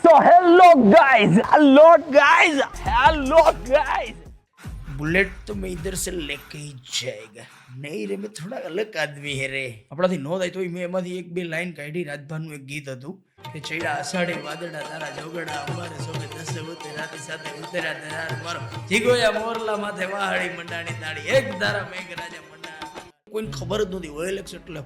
So hello guys. Bullet तो मैं इधर से लेके ही जाएगा નહીં રે મેં થોડા અલગ આદમી હે રે આપણાથી નો થાય તોય મેં એમાંથી એક બે લાઈન કાઢી રાજભાનું એક ગીત હતું કે ચૈડા અષાઢે વાદળા તારા જોગડા અમારે સોગે દસે ઉતે રાતી સાથે ઉતર્યા દરાર મારો જીગોયા મોરલા માથે વાહડી મંડાણી તાળી એક ધારા મેઘરાજા મંડા કોઈને ખબર જ નહોતી ઓએલએક્સ એટલે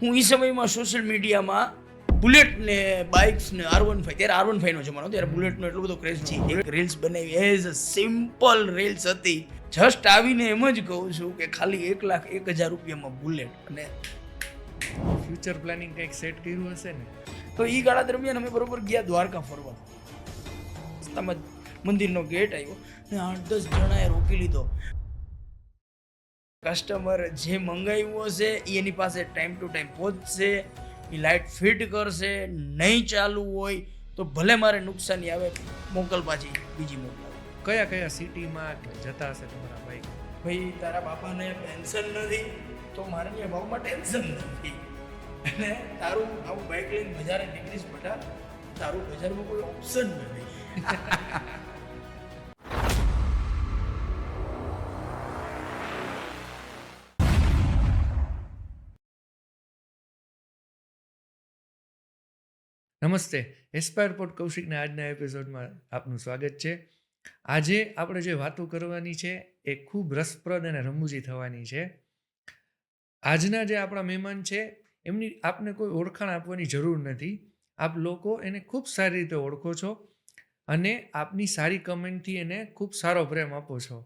હું એ સમયમાં સોશિયલ મીડિયામાં બુલેટ ને બાઇક્સ ને R15 ત્યારે R15 નો જમાનો ત્યારે બુલેટ નો એટલો બધો ક્રેઝ છે એક રીલ્સ બનાવી એઝ અ સિમ્પલ રીલ્સ હતી જસ્ટ આવીને એમ જ કહું છું કે ખાલી 1,01,000 રૂપિયામાં બુલેટ અને ફ્યુચર પ્લાનિંગ કંઈક સેટ કર્યું હશે ને તો એ ગાળા દરમિયાન અમે બરોબર ગયા દ્વારકા ફરવા રસ્તામાં મંદિરનો ગેટ આવ્યો અને 8-10 જણાએ રોકી લીધો કસ્ટમર જે મંગાવ્યું હશે એની પાસે ટાઈમ ટુ ટાઈમ પહોંચશે એ લાઇટ ફિટ કરશે નહીં ચાલુ હોય તો ભલે મારે નુકસાની આવે મોકલ પાછી બીજી મોકલાવ કયા કયા સિટીમાં જતા હશે તમારા બાઈક ભાઈ તારા બાપાને પેન્શન નથી તો મારે અહીંયા ભાવમાં ટેન્શન નથી અને તારું આવું બાઇક લઈને બજારે નીકળીશ બેટા તારું બજારમાં કોઈ ઓપ્શન નથી નમસ્તે એસ્પાયર પોડ કૌશિકના આજના એપિસોડમાં આપનું સ્વાગત છે આજે આપણે જે વાતો કરવાની છે એ ખૂબ રસપ્રદ અને રમૂજી થવાની છે આજના જે આપણા મહેમાન છે એમની આપને કોઈ ઓળખાણ આપવાની જરૂર નથી આપ લોકો એને ખૂબ સારી રીતે ઓળખો છો અને આપની સારી કમેન્ટથી એને ખૂબ સારો પ્રેમ આપો છો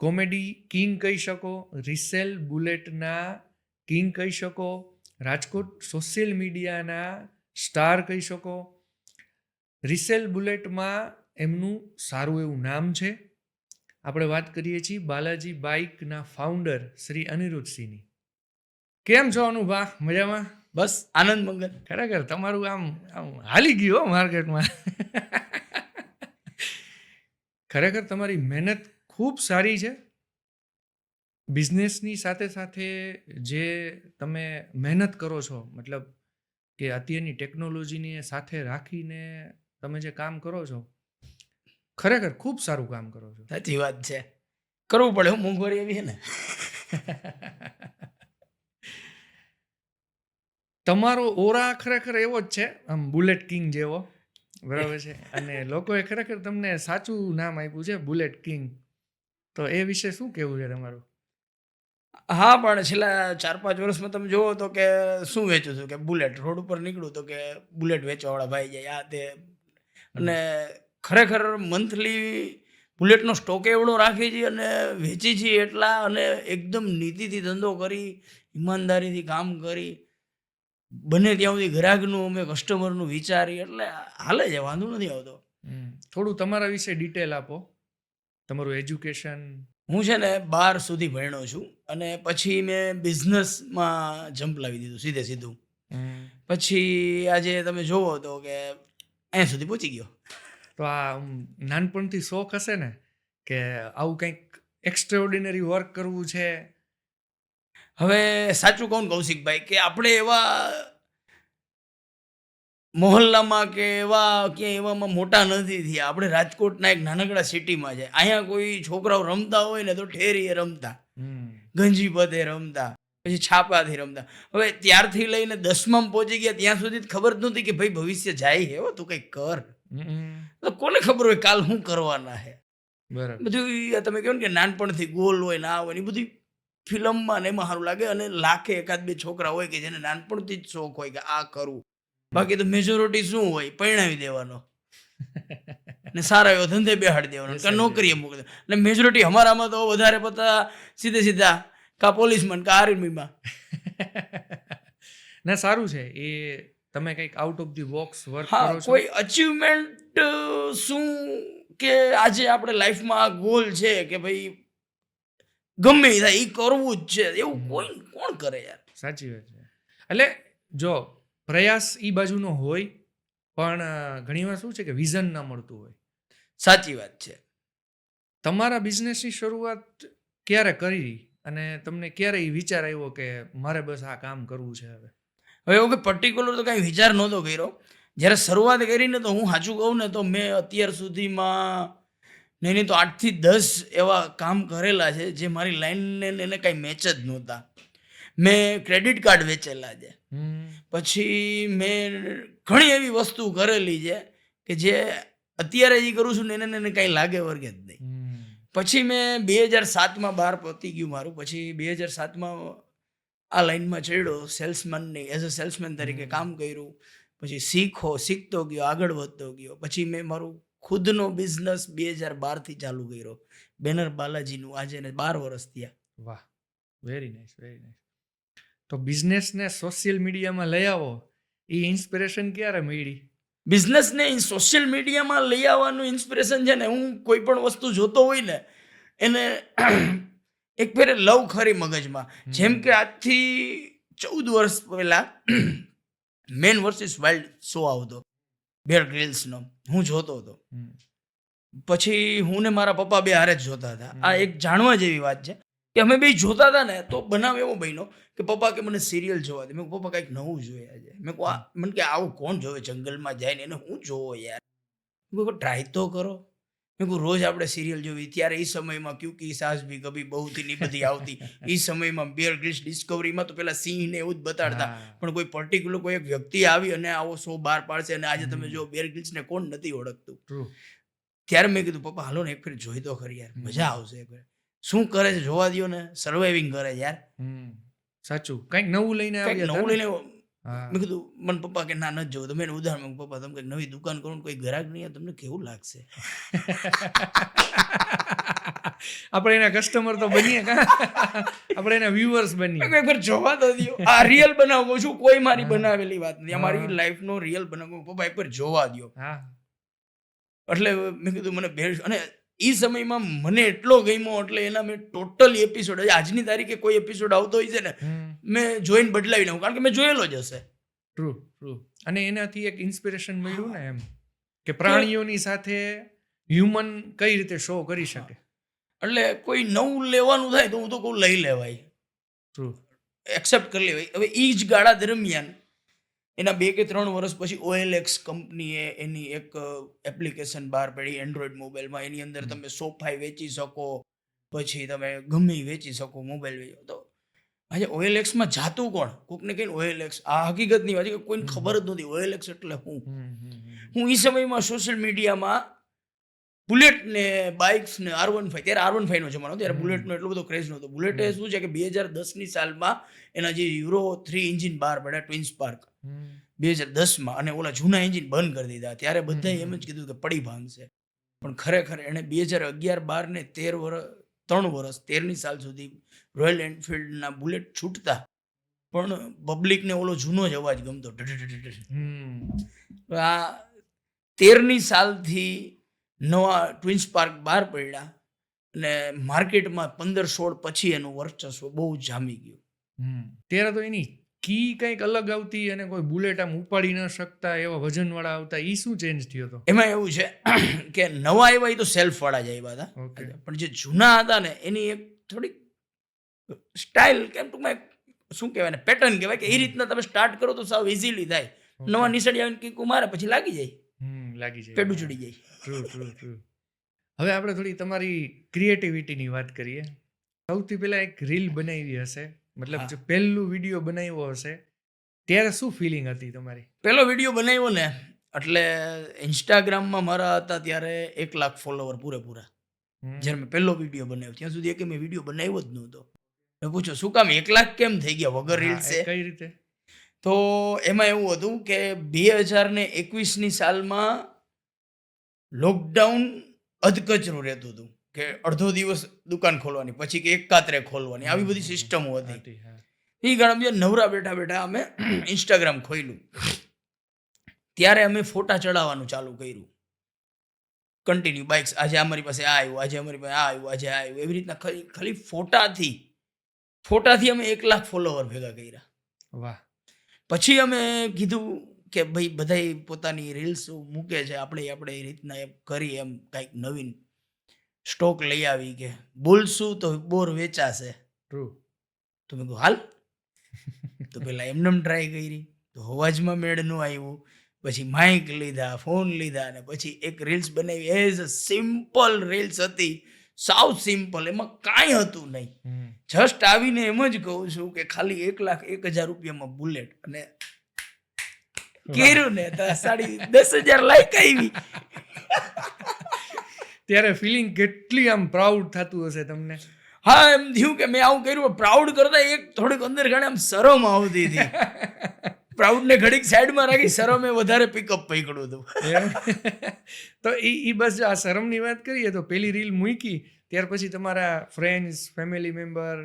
કોમેડી કિંગ કહી શકો રિસેલ બુલેટના કિંગ કહી શકો રાજકોટ સોશિયલ મીડિયાના સ્ટાર કહી શકો રિસેલ બુલેટમાં એમનું સારું એવું નામ છે આપણે વાત કરીએ છીએ બાલાજી બાઇકના ફાઉન્ડર શ્રી અનિરુદ્ધસિંહની કેમ છો અનુભા મજામાં બસ આનંદ મંગલ ખરેખર તમારું આમ આમ હાલી ગયું માર્કેટમાં ખરેખર તમારી મહેનત ખૂબ સારી છે બિઝનેસની સાથે સાથે જે તમે મહેનત કરો છો મતલબ કે અત્યારની ટેકનોલોજીની સાથે રાખીને તમે જે કામ કરો છો ખરેખર ખૂબ સારું કામ કરો છો સાચી વાત છે કરવું પડે હું મોંઘવારી એવી છે ને તમારો ઓરા ખરેખર એવો જ છે આમ બુલેટ કિંગ જેવો બરાબર છે અને લોકોએ ખરેખર તમને સાચું નામ આપ્યું છે બુલેટ કિંગ તો એ વિશે શું કહેવું છે તમારું હા પણ છેલ્લા 4-5 વર્ષમાં તમે જુઓ તો કે શું વેચું છું કે બુલેટ રોડ ઉપર નીકળું તો કે બુલેટ વેચવાવાળા ભાઈ જાય આ તે અને ખરેખર મંથલી બુલેટનો સ્ટોક એવડો રાખી છીએ અને વેચી છીએ એટલા અને એકદમ નીતિથી ધંધો કરી ઈમાનદારીથી કામ કરી બને ત્યાં સુધી ગ્રાહકનું અમે કસ્ટમરનું વિચારી એટલે હાલે છે વાંધો નથી આવતો થોડું તમારા વિશે ડિટેલ આપો તમારું એજ્યુકેશન હું છે ને 12 સુધી ભણ્યો છું અને પછી મેં બિઝનેસમાં જમ્પ લાવી દીધું સીધું પછી આજે તમે જોવો તો કે અહીંયા સુધી પહોંચી ગયો તો આ નાનપણથી શોખ હશે ને કે આવું કંઈક એક્સ્ટ્રાઓર્ડિનરી વર્ક કરવું છે હવે સાચું કહું કૌશિકભાઈ કે આપણે એવા મોહલ્લામાં કે એવા ક્યાંય એવામાં મોટા નથી થયા આપણે રાજકોટના એક નાનકડા સિટીમાં છે અહીંયા કોઈ છોકરાઓ રમતા હોય ને તો ઠેરીએ રમતા ગંજી પદે રમતા પછી છાપાથી રમતા હવે ત્યારથી લઈને 10માં પહોંચી ગયા ત્યાં સુધી ખબર જ નહોતી કે ભાઈ ભવિષ્ય જાય હે તું કંઈક કર તો કોને ખબર હોય કાલ શું કરવાના હે બરાબર બધું તમે કહો ને કે નાનપણથી ગોલ હોય ના હોય ને બધી ફિલ્મમાં ને એમાં સારું લાગે અને લાખે 1-2 છોકરા હોય કે જેને નાનપણથી જ શોખ હોય કે આ કરવું બાકી તો મેજોરિટી શું હોય પરણાવી દેવાનો ને સારા એવો ધંધે બેહાડી દેવાનો કે નોકરીએ મૂકી દે એટલે મેજોરિટી અમારામાં તો વધારે પતા સીધા કા પોલીસમાં કા આર્મીમાં ના સારું છે એ તમે કંઈક out of the box work હા કરો છો કોઈ અચીવમેન્ટ શું કે આજે આપણે લાઈફમાં આ ગોલ છે કે ભાઈ ગમે એ થાય એ કરવું જ છે એવું કોઈ કોણ કરે યાર સાચી વાત છે એટલે જો પ્રયાસ એ બાજુનો હોય પણ ઘણીવાર શું છે કે વિઝન ના મળતું હોય સાચી વાત છે તમારા બિઝનેસની શરૂઆત ક્યારે કરી અને તમને ક્યારે એ વિચાર આવ્યો કે મારે બસ આ કામ કરવું છે હવે હવે એવું કે પર્ટિક્યુલર તો કાંઈ વિચાર નહોતો કર્યો. જ્યારે શરૂઆત કરીને તો હું સાચું કહું ને તો મેં અત્યાર સુધીમાં નહીં તો 8 થી 10 એવા કામ કરેલા છે જે મારી લાઈનને ને એને કાંઈ મેચ જ નહોતા. મેં ક્રેડિટ કાર્ડ વેચેલા છે. પછી મેં ઘણી એવી વસ્તુ કરેલી છે કે જે અત્યારે જે કરું છું ને એને કાંઈ લાગે વર્ગે જ નહીં. પછી મેં 2007માં બહાર પતી ગયું મારું. પછી 2007માં આ લાઈનમાં ચડ્યો સેલ્સમેનની એઝ અ સેલ્સમેન તરીકે કામ કર્યું. પછી શીખતો ગયો, આગળ વધતો ગયો. પછી મેં મારું ખુદનો બિઝનેસ 2012થી ચાલુ કર્યો, બેનર બાલાજીનું. આજે એને 12 વર્ષ થયા. વાહ, વેરી નાઇસ, વેરી નાઇસ. તો બિઝનેસને સોશિયલ મીડિયામાં લઈ આવો, એ ઇન્સ્પિરેશન ક્યારે મળી? બિઝનેસને સોશિયલ મીડિયામાં લઈ આવવાનું ઇન્સ્પિરેશન છે ને, હું કોઈ પણ વસ્તુ જોતો હોય ને એને એક ફેરે લવ ખરી મગજમાં. જેમ કે આજથી 14 વર્ષ પહેલા મેન વર્સિસ વાઇલ્ડ શો આવતો બેર ગ્રિલ્સનો, હું જોતો હતો. પછી હું ને મારા પપ્પા બે હારે જ જોતા હતા. આ એક જાણવા જેવી વાત છે કે અમે બે જોતા હતા ને તો બનાવ એવો બન્યો કે પપ્પા કે મને સિરિયલ જોવા દે. મેં કહ્યું પપ્પા કંઈક નવું જોઈએ આજે. મેં કહું મને કે આવું કોણ જોવે જંગલમાં જાય ને એને હું જોવો યાર. મેં કહું ટ્રાય તો કરો. મેં કહું રોજ આપણે સિરિયલ જોવી. ત્યારે એ સમયમાં ક્યુકી સાસ ભી કભી બહુથી ની બધી આવતી. એ સમયમાં બેર ગ્રિલ્સ ડિસ્કવરીમાં તો પેલા સિંહ ને એવું જ બતાડતા, પણ કોઈ પર્ટિક્યુલર કોઈ એક વ્યક્તિ આવી અને આવો શો બહાર પાડશે અને આજે તમે જો બેર ગ્રિલ્સ ને કોણ નથી ઓળખતું. ત્યારે મેં કીધું પપ્પા હાલો ને એક ફેર જોઈ તો ખરી યાર, મજા આવશે. એક ફેર શું કરે છે જોવા દો ને, સર્વાઈવિંગ કરે યાર. સાચું, કંઈક નવું લઈને આવ્યા. નવું લઈને મેં કીધું મને પપ્પા કે ના નથી જોવું. તો મેં ઉદાહરણ પપ્પા તમે કંઈક નવી દુકાન કરો ને કોઈ ગ્રાહક નહીં તમને કેવું લાગશે? આપણે એના કસ્ટમર તો બનીએ કા, આપણે એના વ્યુઅર્સ બનીએ. એક વાર જોવા તો દો. આ રિયલ બનાવું છું, કોઈ મારી બનાવેલી વાત નથી. અમારી લાઈફનો રિયલ બનાવું. પપ્પા એક વાર જોવા દો. એટલે મેં કીધું મને બેર, અને એ સમયમાં મને એટલો ગમ્યો એટલે એના મેં ટોટલ એપિસોડ, આજની તારીખે કોઈ એપિસોડ આવતો હોય છે ને મેં જોઈને બદલાવી નાખું, કારણ કે મેં જોયેલો જ હશે. True true. અને એનાથી એક ઇન્સ્પિરેશન મળ્યું ને એમ કે પ્રાણીઓની સાથે હ્યુમન કઈ રીતે શો કરી શકે. એટલે કોઈ નવું લેવાનું થાય તો હું તો કહું લઈ લેવાય. ટ્રુ. એક્સેપ્ટ કરી લેવાય. હવે એ જ ગાળા દરમિયાન એના 2 કે 3 વર્ષ પછી OLX કંપનીએ એની એક એપ્લિકેશન બહાર પાડી એન્ડ્રોઈડ મોબાઈલમાં. એની અંદર તમે સોફાઈ વેચી શકો, પછી તમે ગમે વેચી શકો, મોબાઈલ વેચો. તો આજે OLXમાં જાતું કોણ? કોકને કહીને OLX, આ હકીકતની વાત છે કે કોઈને ખબર જ નહોતી OLX એટલે હું. હું એ સમયમાં સોશિયલ મીડિયામાં બુલેટ ને બાઇક્સ ને R15, ત્યારે R15 નો જમાનો, ત્યારે બુલેટનો એટલો બધો ક્રેઝ નહોતો. બુલેટે શું છે કે 2010ની સાલમાં એના જે Euro 3 એન્જિન બહાર પડ્યા, ટ્વિન સ્પાર્ક 2010માં, અને ઓલા જૂના એન્જિન બંધ કરી દીધા. ત્યારે બધાએ એમ જ કીધું કે પડી ભાંગશે. પણ ખરેખર એણે 2011, 12 ને 3 વર્ષ 13ની સાલ સુધી રોયલ એનફિલ્ડના બુલેટ છૂટતા પણ પબ્લિકને ઓલો જૂનો જ અવાજ ગમતો. આ 13ની સાલથી નવા ટ્વિન સ્પાર્ક બહાર પડ્યા અને માર્કેટમાં 15-16 પછી એનું વર્ચસ્વ બહુ જામી ગયું. ત્યારે તો એની કી કંઈક અલગ આવતી અને કોઈ બુલેટ આમ ઉપાડી ન શકતા એવા વજનવાળા આવતા. એ શું ચેન્જ થયો હતો? એમાં એવું છે કે નવા આવ્યા એ તો સેલ્ફ વાળા જ આવ્યા હતા, પણ જે જૂના હતા ને એની એક થોડીક સ્ટાઇલ, કેમ ટૂંકમાં શું કહેવાય ને, પેટર્ન કહેવાય કે એ રીતના તમે સ્ટાર્ટ કરો તો સાવ ઇઝીલી થાય. નવા નિશાળી આવીને કીકુ મારે પછી લાગી જાય, પેડું ચડી જાય. True true true. હવે આપણે થોડી તમારી ક્રિએટિવિટીની વાત કરીએ. સૌથી પહેલા એક રીલ બનાવી હશે, મતલબ જો પહેલું વિડીયો બનાવ્યો હશે ત્યારે શું ફિલિંગ હતી તમારી? પહેલો વિડીયો બનાવ્યો ને એટલે ઇન્સ્ટાગ્રામમાં મારા હતા ત્યારે 1 લાખ ફોલોવર પૂરેપૂરા. જ્યારે મેં પહેલો વિડીયો બનાવ્યો ત્યાં સુધી એક મેં વિડીયો બનાવ્યો જ નહોતો. મેં પૂછ્યું શું કામ 1 લાખ કેમ થઈ ગયા વગર રીલ્સે? કઈ રીતે? તો એમાં એવું હતું કે 2021ની સાલમાં લોકડાઉન અધકચરું રહેતું હતું કે અડધો દિવસ દુકાન ખોલવાની, પછી કે એકાત્રે ખોલવાની, આવી બધી સિસ્ટમો હતી. એ ગાળામાં નવરા બેઠા બેઠા અમે ઇન્સ્ટાગ્રામ ખોલ્યું. ત્યારે અમે ફોટા ચડાવવાનું ચાલુ કર્યું કન્ટિન્યુ. બાઇક્સ, આજે અમારી પાસે આ આવ્યું, આજે અમારી પાસે આ આવ્યું, આજે આ આવ્યું, એવી રીતના ખાલી ફોટાથી અમે 1 લાખ ફોલોવર ભેગા કર્યા. વાહ. પછી અમે કીધું કે ભાઈ બધાય પોતાની રીલ્સ મૂકે છે, આપણે એ રીતના એમ કરી, એમ કાંઈક નવીન સ્ટોક લઈ આવી કે બોલશું તો બોર વેચાશે. ટ્રુ. તો મેં કહ્યું હાલ. તો પેલા એમને ટ્રાય કરી, તો અવાજમાં મેળ ન આવ્યું. પછી માઇક લીધા, ફોન લીધા અને પછી એક રીલ્સ બનાવી. એઝ અ સિમ્પલ રીલ્સ હતી, સાવ સિમ્પલ, એમાં કાંઈ હતું નહીં. જસ્ટ આવીને એમ જ કહું છું કે ખાલી 1,01,000 રૂપિયામાં બુલેટ, અને કર્યું ને તો 10,500 લાઈક આવી. ત્યારે ફિલિંગ કેટલી આમ પ્રાઉડ થતું હશે તમને? હા, એમ થયું કે મેં આવું કર્યું. પ્રાઉડ કરતા એક થોડીક અંદર ઘણે આમ શરમ આવતી હતી. પ્રાઉડને ઘડીક સાઈડમાં રાખી શરમે વધારે પિકઅપ પકડ્યું હતું. તો એ બસ આ શરમની વાત કરીએ તો પેલી રીલ મૂકી ત્યાર પછી તમારા ફ્રેન્ડ્સ, ફેમિલી મેમ્બર,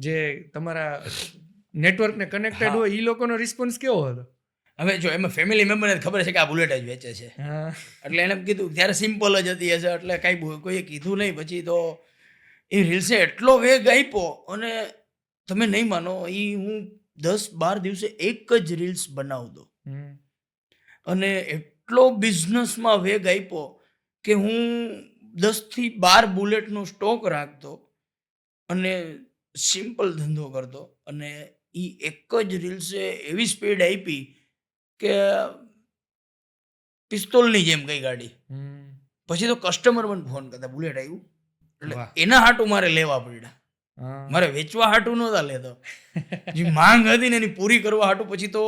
જે તમારા નેટવર્કને કનેક્ટેડ હોય, એ લોકોનો રિસ્પોન્સ કેવો હતો? હવે જો એમાં ફેમિલી મેમ્બરને ખબર છે કે આ બુલેટ જ વેચે છે, એટલે એને કીધું. ત્યારે સિમ્પલ જ હતી હશે, એટલે કાંઈ કોઈએ કીધું નહીં. પછી તો એ રીલ્સે એટલો વેગ આપ્યો, અને તમે નહીં માનો, એ હું 10-12 દિવસે એક જ રીલ્સ બનાવતો, અને એટલો બિઝનેસમાં વેગ આપ્યો કે હું 10-12 બુલેટનો સ્ટોક રાખતો અને સિમ્પલ ધંધો કરતો. અને એ એક જ રીલ્સે એવી સ્પીડ આપી કે પિસ્તોલની જેમ ગઈ ગાડી. પછી તો કસ્ટમર મને ફોન કરતા, બુલેટ આવ્યું, એટલે એના હાટું મારે લેવા પડ્યા. મારે વેચવા હાટું નહોતા લેતો, જે માંગ હતી ને એની પૂરી કરવા હાટું. પછી તો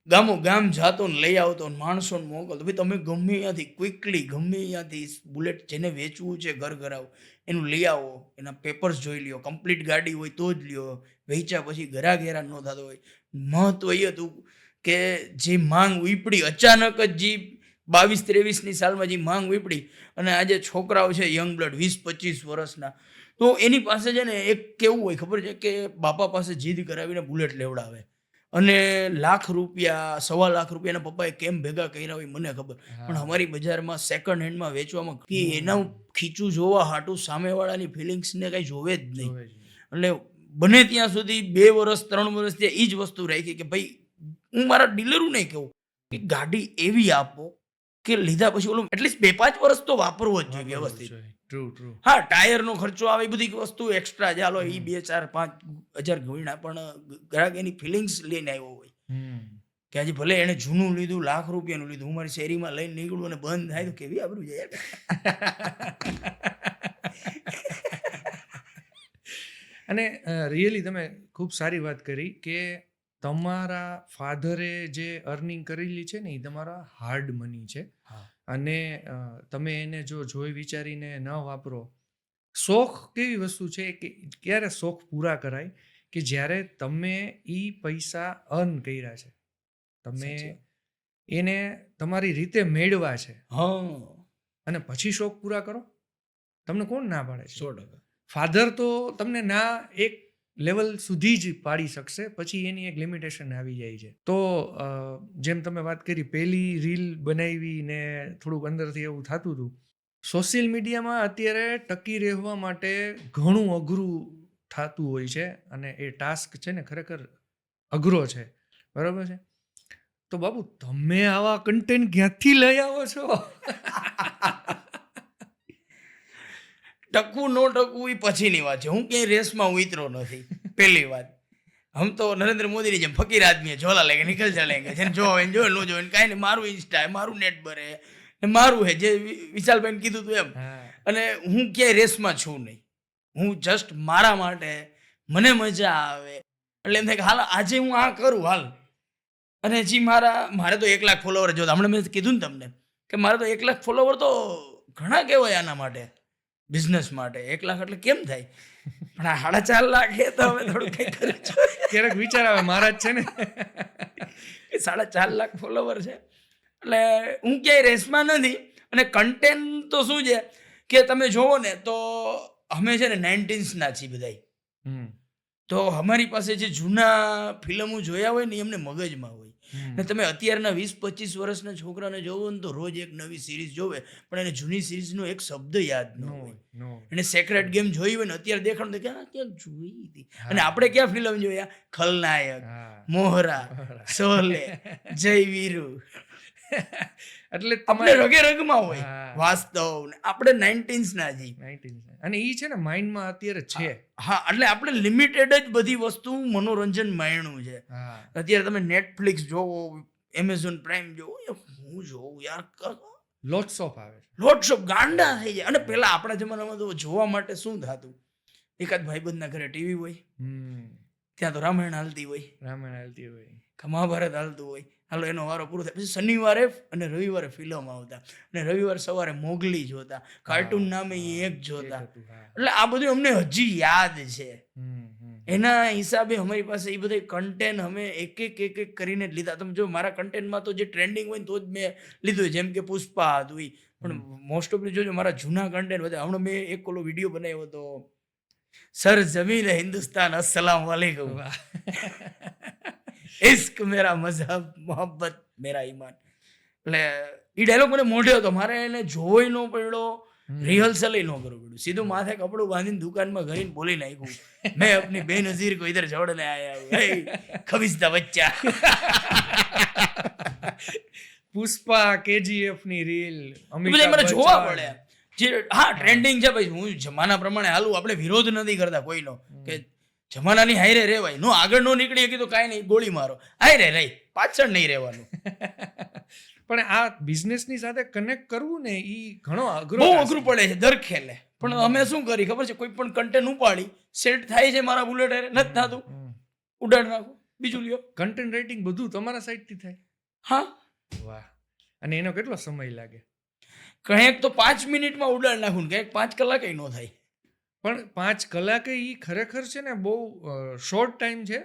ગામો ગામ જાતો ને લઈ આવતો, માણસોને મોકલતો, ભાઈ તમે ગમે ત્યાંથી ક્વિકલી, ગમે ત્યાંથી બુલેટ જેને વેચવું છે ઘર ઘરાવ, એનું લઈ આવો, એના પેપર્સ જોઈ લ્યો, કમ્પ્લીટ ગાડી હોય તો જ લ્યો. વેચ્યા પછી ઘરા ઘેરા ન થતો હોય. મહત્વ એ હતું કે જે માંગ ઉપડી અચાનક જ, જે 22-23ની સાલમાં જે માંગ ઉપડી, અને આજે છોકરાઓ છે યંગ બ્લડ 20-25 વર્ષના, તો એની પાસે છે ને એક કેવું હોય ખબર છે કે બાપા પાસે જીદ કરાવીને બુલેટ લેવડાવે, અને લાખ રૂપિયા, 1.25 લાખ રૂપિયાના પપ્પાએ કેમ ભેગા કર્યા હોય મને ખબર. પણ અમારી બજારમાં સેકન્ડ હેન્ડમાં વેચવામાં એના ખીચું જોવા હાટું સામેવાળાની ફિલિંગ્સને કંઈ જોવે જ નહીં. એટલે બને ત્યાં સુધી 2 વર્ષ 3 વર્ષ ત્યાં એ જ વસ્તુ રાખી કે ભાઈ હું મારા ડીલરું નહીં કહું કે ગાડી એવી આપો કે લીધા પછી ઓલું એટલીસ્ટ 2-5 વર્ષ તો વાપરવો જ જોઈએ વ્યવસ્થિત. હા, ટાયરનો ખર્ચો આવે, એ બધી વસ્તુ એક્સ્ટ્રા છે, હાલો એ 2-4-5 હજાર ગણ્યા, પણ ગ્રાહક એની ફિલિંગ્સ લઈને આવ્યો હોય કે આજે ભલે એને જૂનું લીધું, લાખ રૂપિયાનું લીધું, હું મારી શેરીમાં લઈને નીકળું અને બંધ થાય તો કેવી આબરૂ જાય. અને રિયલી તમે ખૂબ સારી વાત કરી કે તમારા ફાધરે જે અર્નિંગ કરેલી છે ને એ તમારા હાર્ડ મની છે, અને તમે એને જો જોઈ વિચારીને ન વાપરો. શોખ કેવી વસ્તુ છે કે ક્યારે શોખ પૂરા કરાય કે જ્યારે તમે એ પૈસા અર્ન કર્યા છે, તમે એને તમારી રીતે મેળવા છે, અને પછી શોખ પૂરા કરો. તમને કોણ ના પાડે છે? 100%. ફાધર તો તમને ના એક લેવલ સુધી જ પાડી શકશે, પછી એની એક લિમિટેશન આવી જાય છે. તો જેમ તમે વાત કરી, પહેલી રીલ બનાવી ને થોડુંક અંદરથી એવું થતું હતું. સોશિયલ મીડિયામાં અત્યારે ટકી રહેવા માટે ઘણું અઘરું થતું હોય છે, અને એ ટાસ્ક છે ને ખરેખર અઘરો છે, બરાબર છે? તો બાબુ તમે આવા કન્ટેન્ટ ક્યાંથી લઈ આવો છો? ટકવું ન ટકવું એ પછીની વાત છે. હું ક્યાંય રેસમાં ઉતરો નથી, પહેલી વાત. હમ તો નરેન્દ્ર મોદીની જેમ ફકીર આદમી ઝોલા લેગે નિકલ ચલેંગે, જેને જોવે જો ન જોવે કાંઈ નહીં, મારું ઇન્સ્ટા, મારું નેટ ભરે, મારું હે, જે વિશાલભાઈને કીધું હતું એમ. અને હું ક્યાંય રેસમાં છું નહીં, હું જસ્ટ મારા માટે, મને મજા આવે એટલે એમ થાય કે હાલ આજે હું આ કરું હાલ. અને હજી મારે તો 1 લાખ ફોલોવર જો, હમણાં મેં કીધું ને તમને કે મારે તો 1 લાખ ફોલોવર તો ઘણા કહેવાય આના માટે, બિઝનેસ માટે. 1 લાખ એટલે કેમ થાય, પણ આ 4.5 લાખ એ તો હવે થોડું કંઈ કર્યું છે. ક્યારેક વિચાર આવે મહારાજ છે ને એ 4.5 લાખ ફોલોવર છે, એટલે હું ક્યાંય રેસમાં નથી. અને કન્ટેન્ટ તો શું છે કે તમે જોવો ને તો અમે છે ને 90s ના છીએ બધાય, તો અમારી પાસે જે જૂના ફિલ્મો જોયા હોય ને એમને મગજમાં હોય. ને તમે અત્યારના 20-25 વર્ષના છોકરાને જોવો ને તો રોજ એક નવી સિરીઝ જોવે, પણ એને જૂની સિરીઝનો એક શબ્દ યાદ ન હોય. એને સેક્રેટ ગેમ જોઈ હોય ને અત્યારે દેખાડું તો ક્યાં જોઈ હતી. અને આપણે ક્યાં ફિલ્મ જોયા? ખલનાયક, મોહરા, શોલે, જય વીરુ, એટલે આપણે રગે રગમાં હોય હા. વાસ્તવ ને આપણે 19s ના જી 19 અને ઈ છે ને માઇન્ડમાં અત્યારે છે. હા એટલે આપણે લિમિટેડ જ બધી વસ્તુ મનોરંજન માણ્યું છે. હા અત્યારે તમે નેટફ્લિક્સ જોવો, એમેઝોન પ્રાઇમ જોવો, હું જોઉં યાર, લોટ્સ ઓફ આવે છે. લોટ્સ ઓફ ગાંડા થઈ જાય. અને પેલા આપણા જમાનામાં તો જોવા માટે શું થતું, એકાદ ભાઈબંધના ઘરે ટીવી હોય, ત્યાં તો રામાયણ હાલતી હોય, રામાયણ હાલતી હોય. કે મહાભારત હાલતું હોય, હાલો એનો વારો પૂરો થાય પછી શનિવારે અને રવિવારે ફિલ્મ આવતા, અને રવિવારે સવારે મોગલી જોતા, કાર્ટૂન નામે ઈ એક જોતા. એક હતું, હા. એટલે આ બધું અમને હજી યાદ છે. હમ. એના હિસાબે અમારી પાસે એ બધા કન્ટેન્ટ અમે એક એક કરીને જ લીધા. તમે જો મારા કન્ટેન્ટમાં તો જે ટ્રેન્ડિંગ હોય ને તો જ મેં લીધું, જેમ કે પુષ્પા હતું ઈ. પણ મોસ્ટ ઓફલી જોજો મારા જૂના કન્ટેન્ટ બધા. હમણાં મેં એક ઓલો વિડીયો બનાવ્યો હતો, સર જમીન હિન્દુસ્તાન અસ્સલામ વાલેકુમ, વાહ. ઇશ્ક મેરા મઝહબ, મોહબ્બત મેરા ઈમાન. એટલે એ ડાયલોગ મને મોઢે હતો, મારે એને જોઈ ન પડ્યો, રિહર્સલ ન કરવું પડ્યું, સીધું માથે કપડું બાંધીને દુકાનમાં ગઈને બોલી નાખ્યું, મેં અપની બેનઝીર કો ઇધર છોડને આયા હું, હે ખબીસદા બચ્ચા. પુષ્પા, KGF ની રીલ, એ બધા મારે જોવા પડે. જે હા ટ્રેન્ડિંગ છે ભાઈ, હું જમાના પ્રમાણે હાલું, આપણે વિરોધ નથી કરતા કોઈનો, કે જમાનાની હાઈરે રહેવાય, નો આગળ નો નીકળી શકી તો કાંઈ નહીં, ગોળી મારો, હાઈરે રહી, પાછળ નહીં રહેવાનું. પણ આ બિઝનેસની સાથે કનેક્ટ કરવું ને ઈ ઘણો અઘરો, બહુ અઘરું પડે છે દર ખેલે. પણ અમે શું કરી ખબર છે, કોઈ પણ કન્ટેન્ટ ઉપાડી સેટ થાય છે મારા બુલેટ હારે, નથી થતું, ઉડાડ નાખું, બીજું લ્યો. કન્ટેન્ટ રાઇટિંગ બધું તમારા સાઈડથી થાય? હા. વાહ. અને એનો કેટલો સમય લાગે? કંઈક તો 5 મિનિટમાં ઉડાડ નાખું ને કંઈક 5 કલાકે ન થાય. પણ 5 કલાકે ઈ ખરેખર છે ને બહુ શોર્ટ ટાઈમ છે.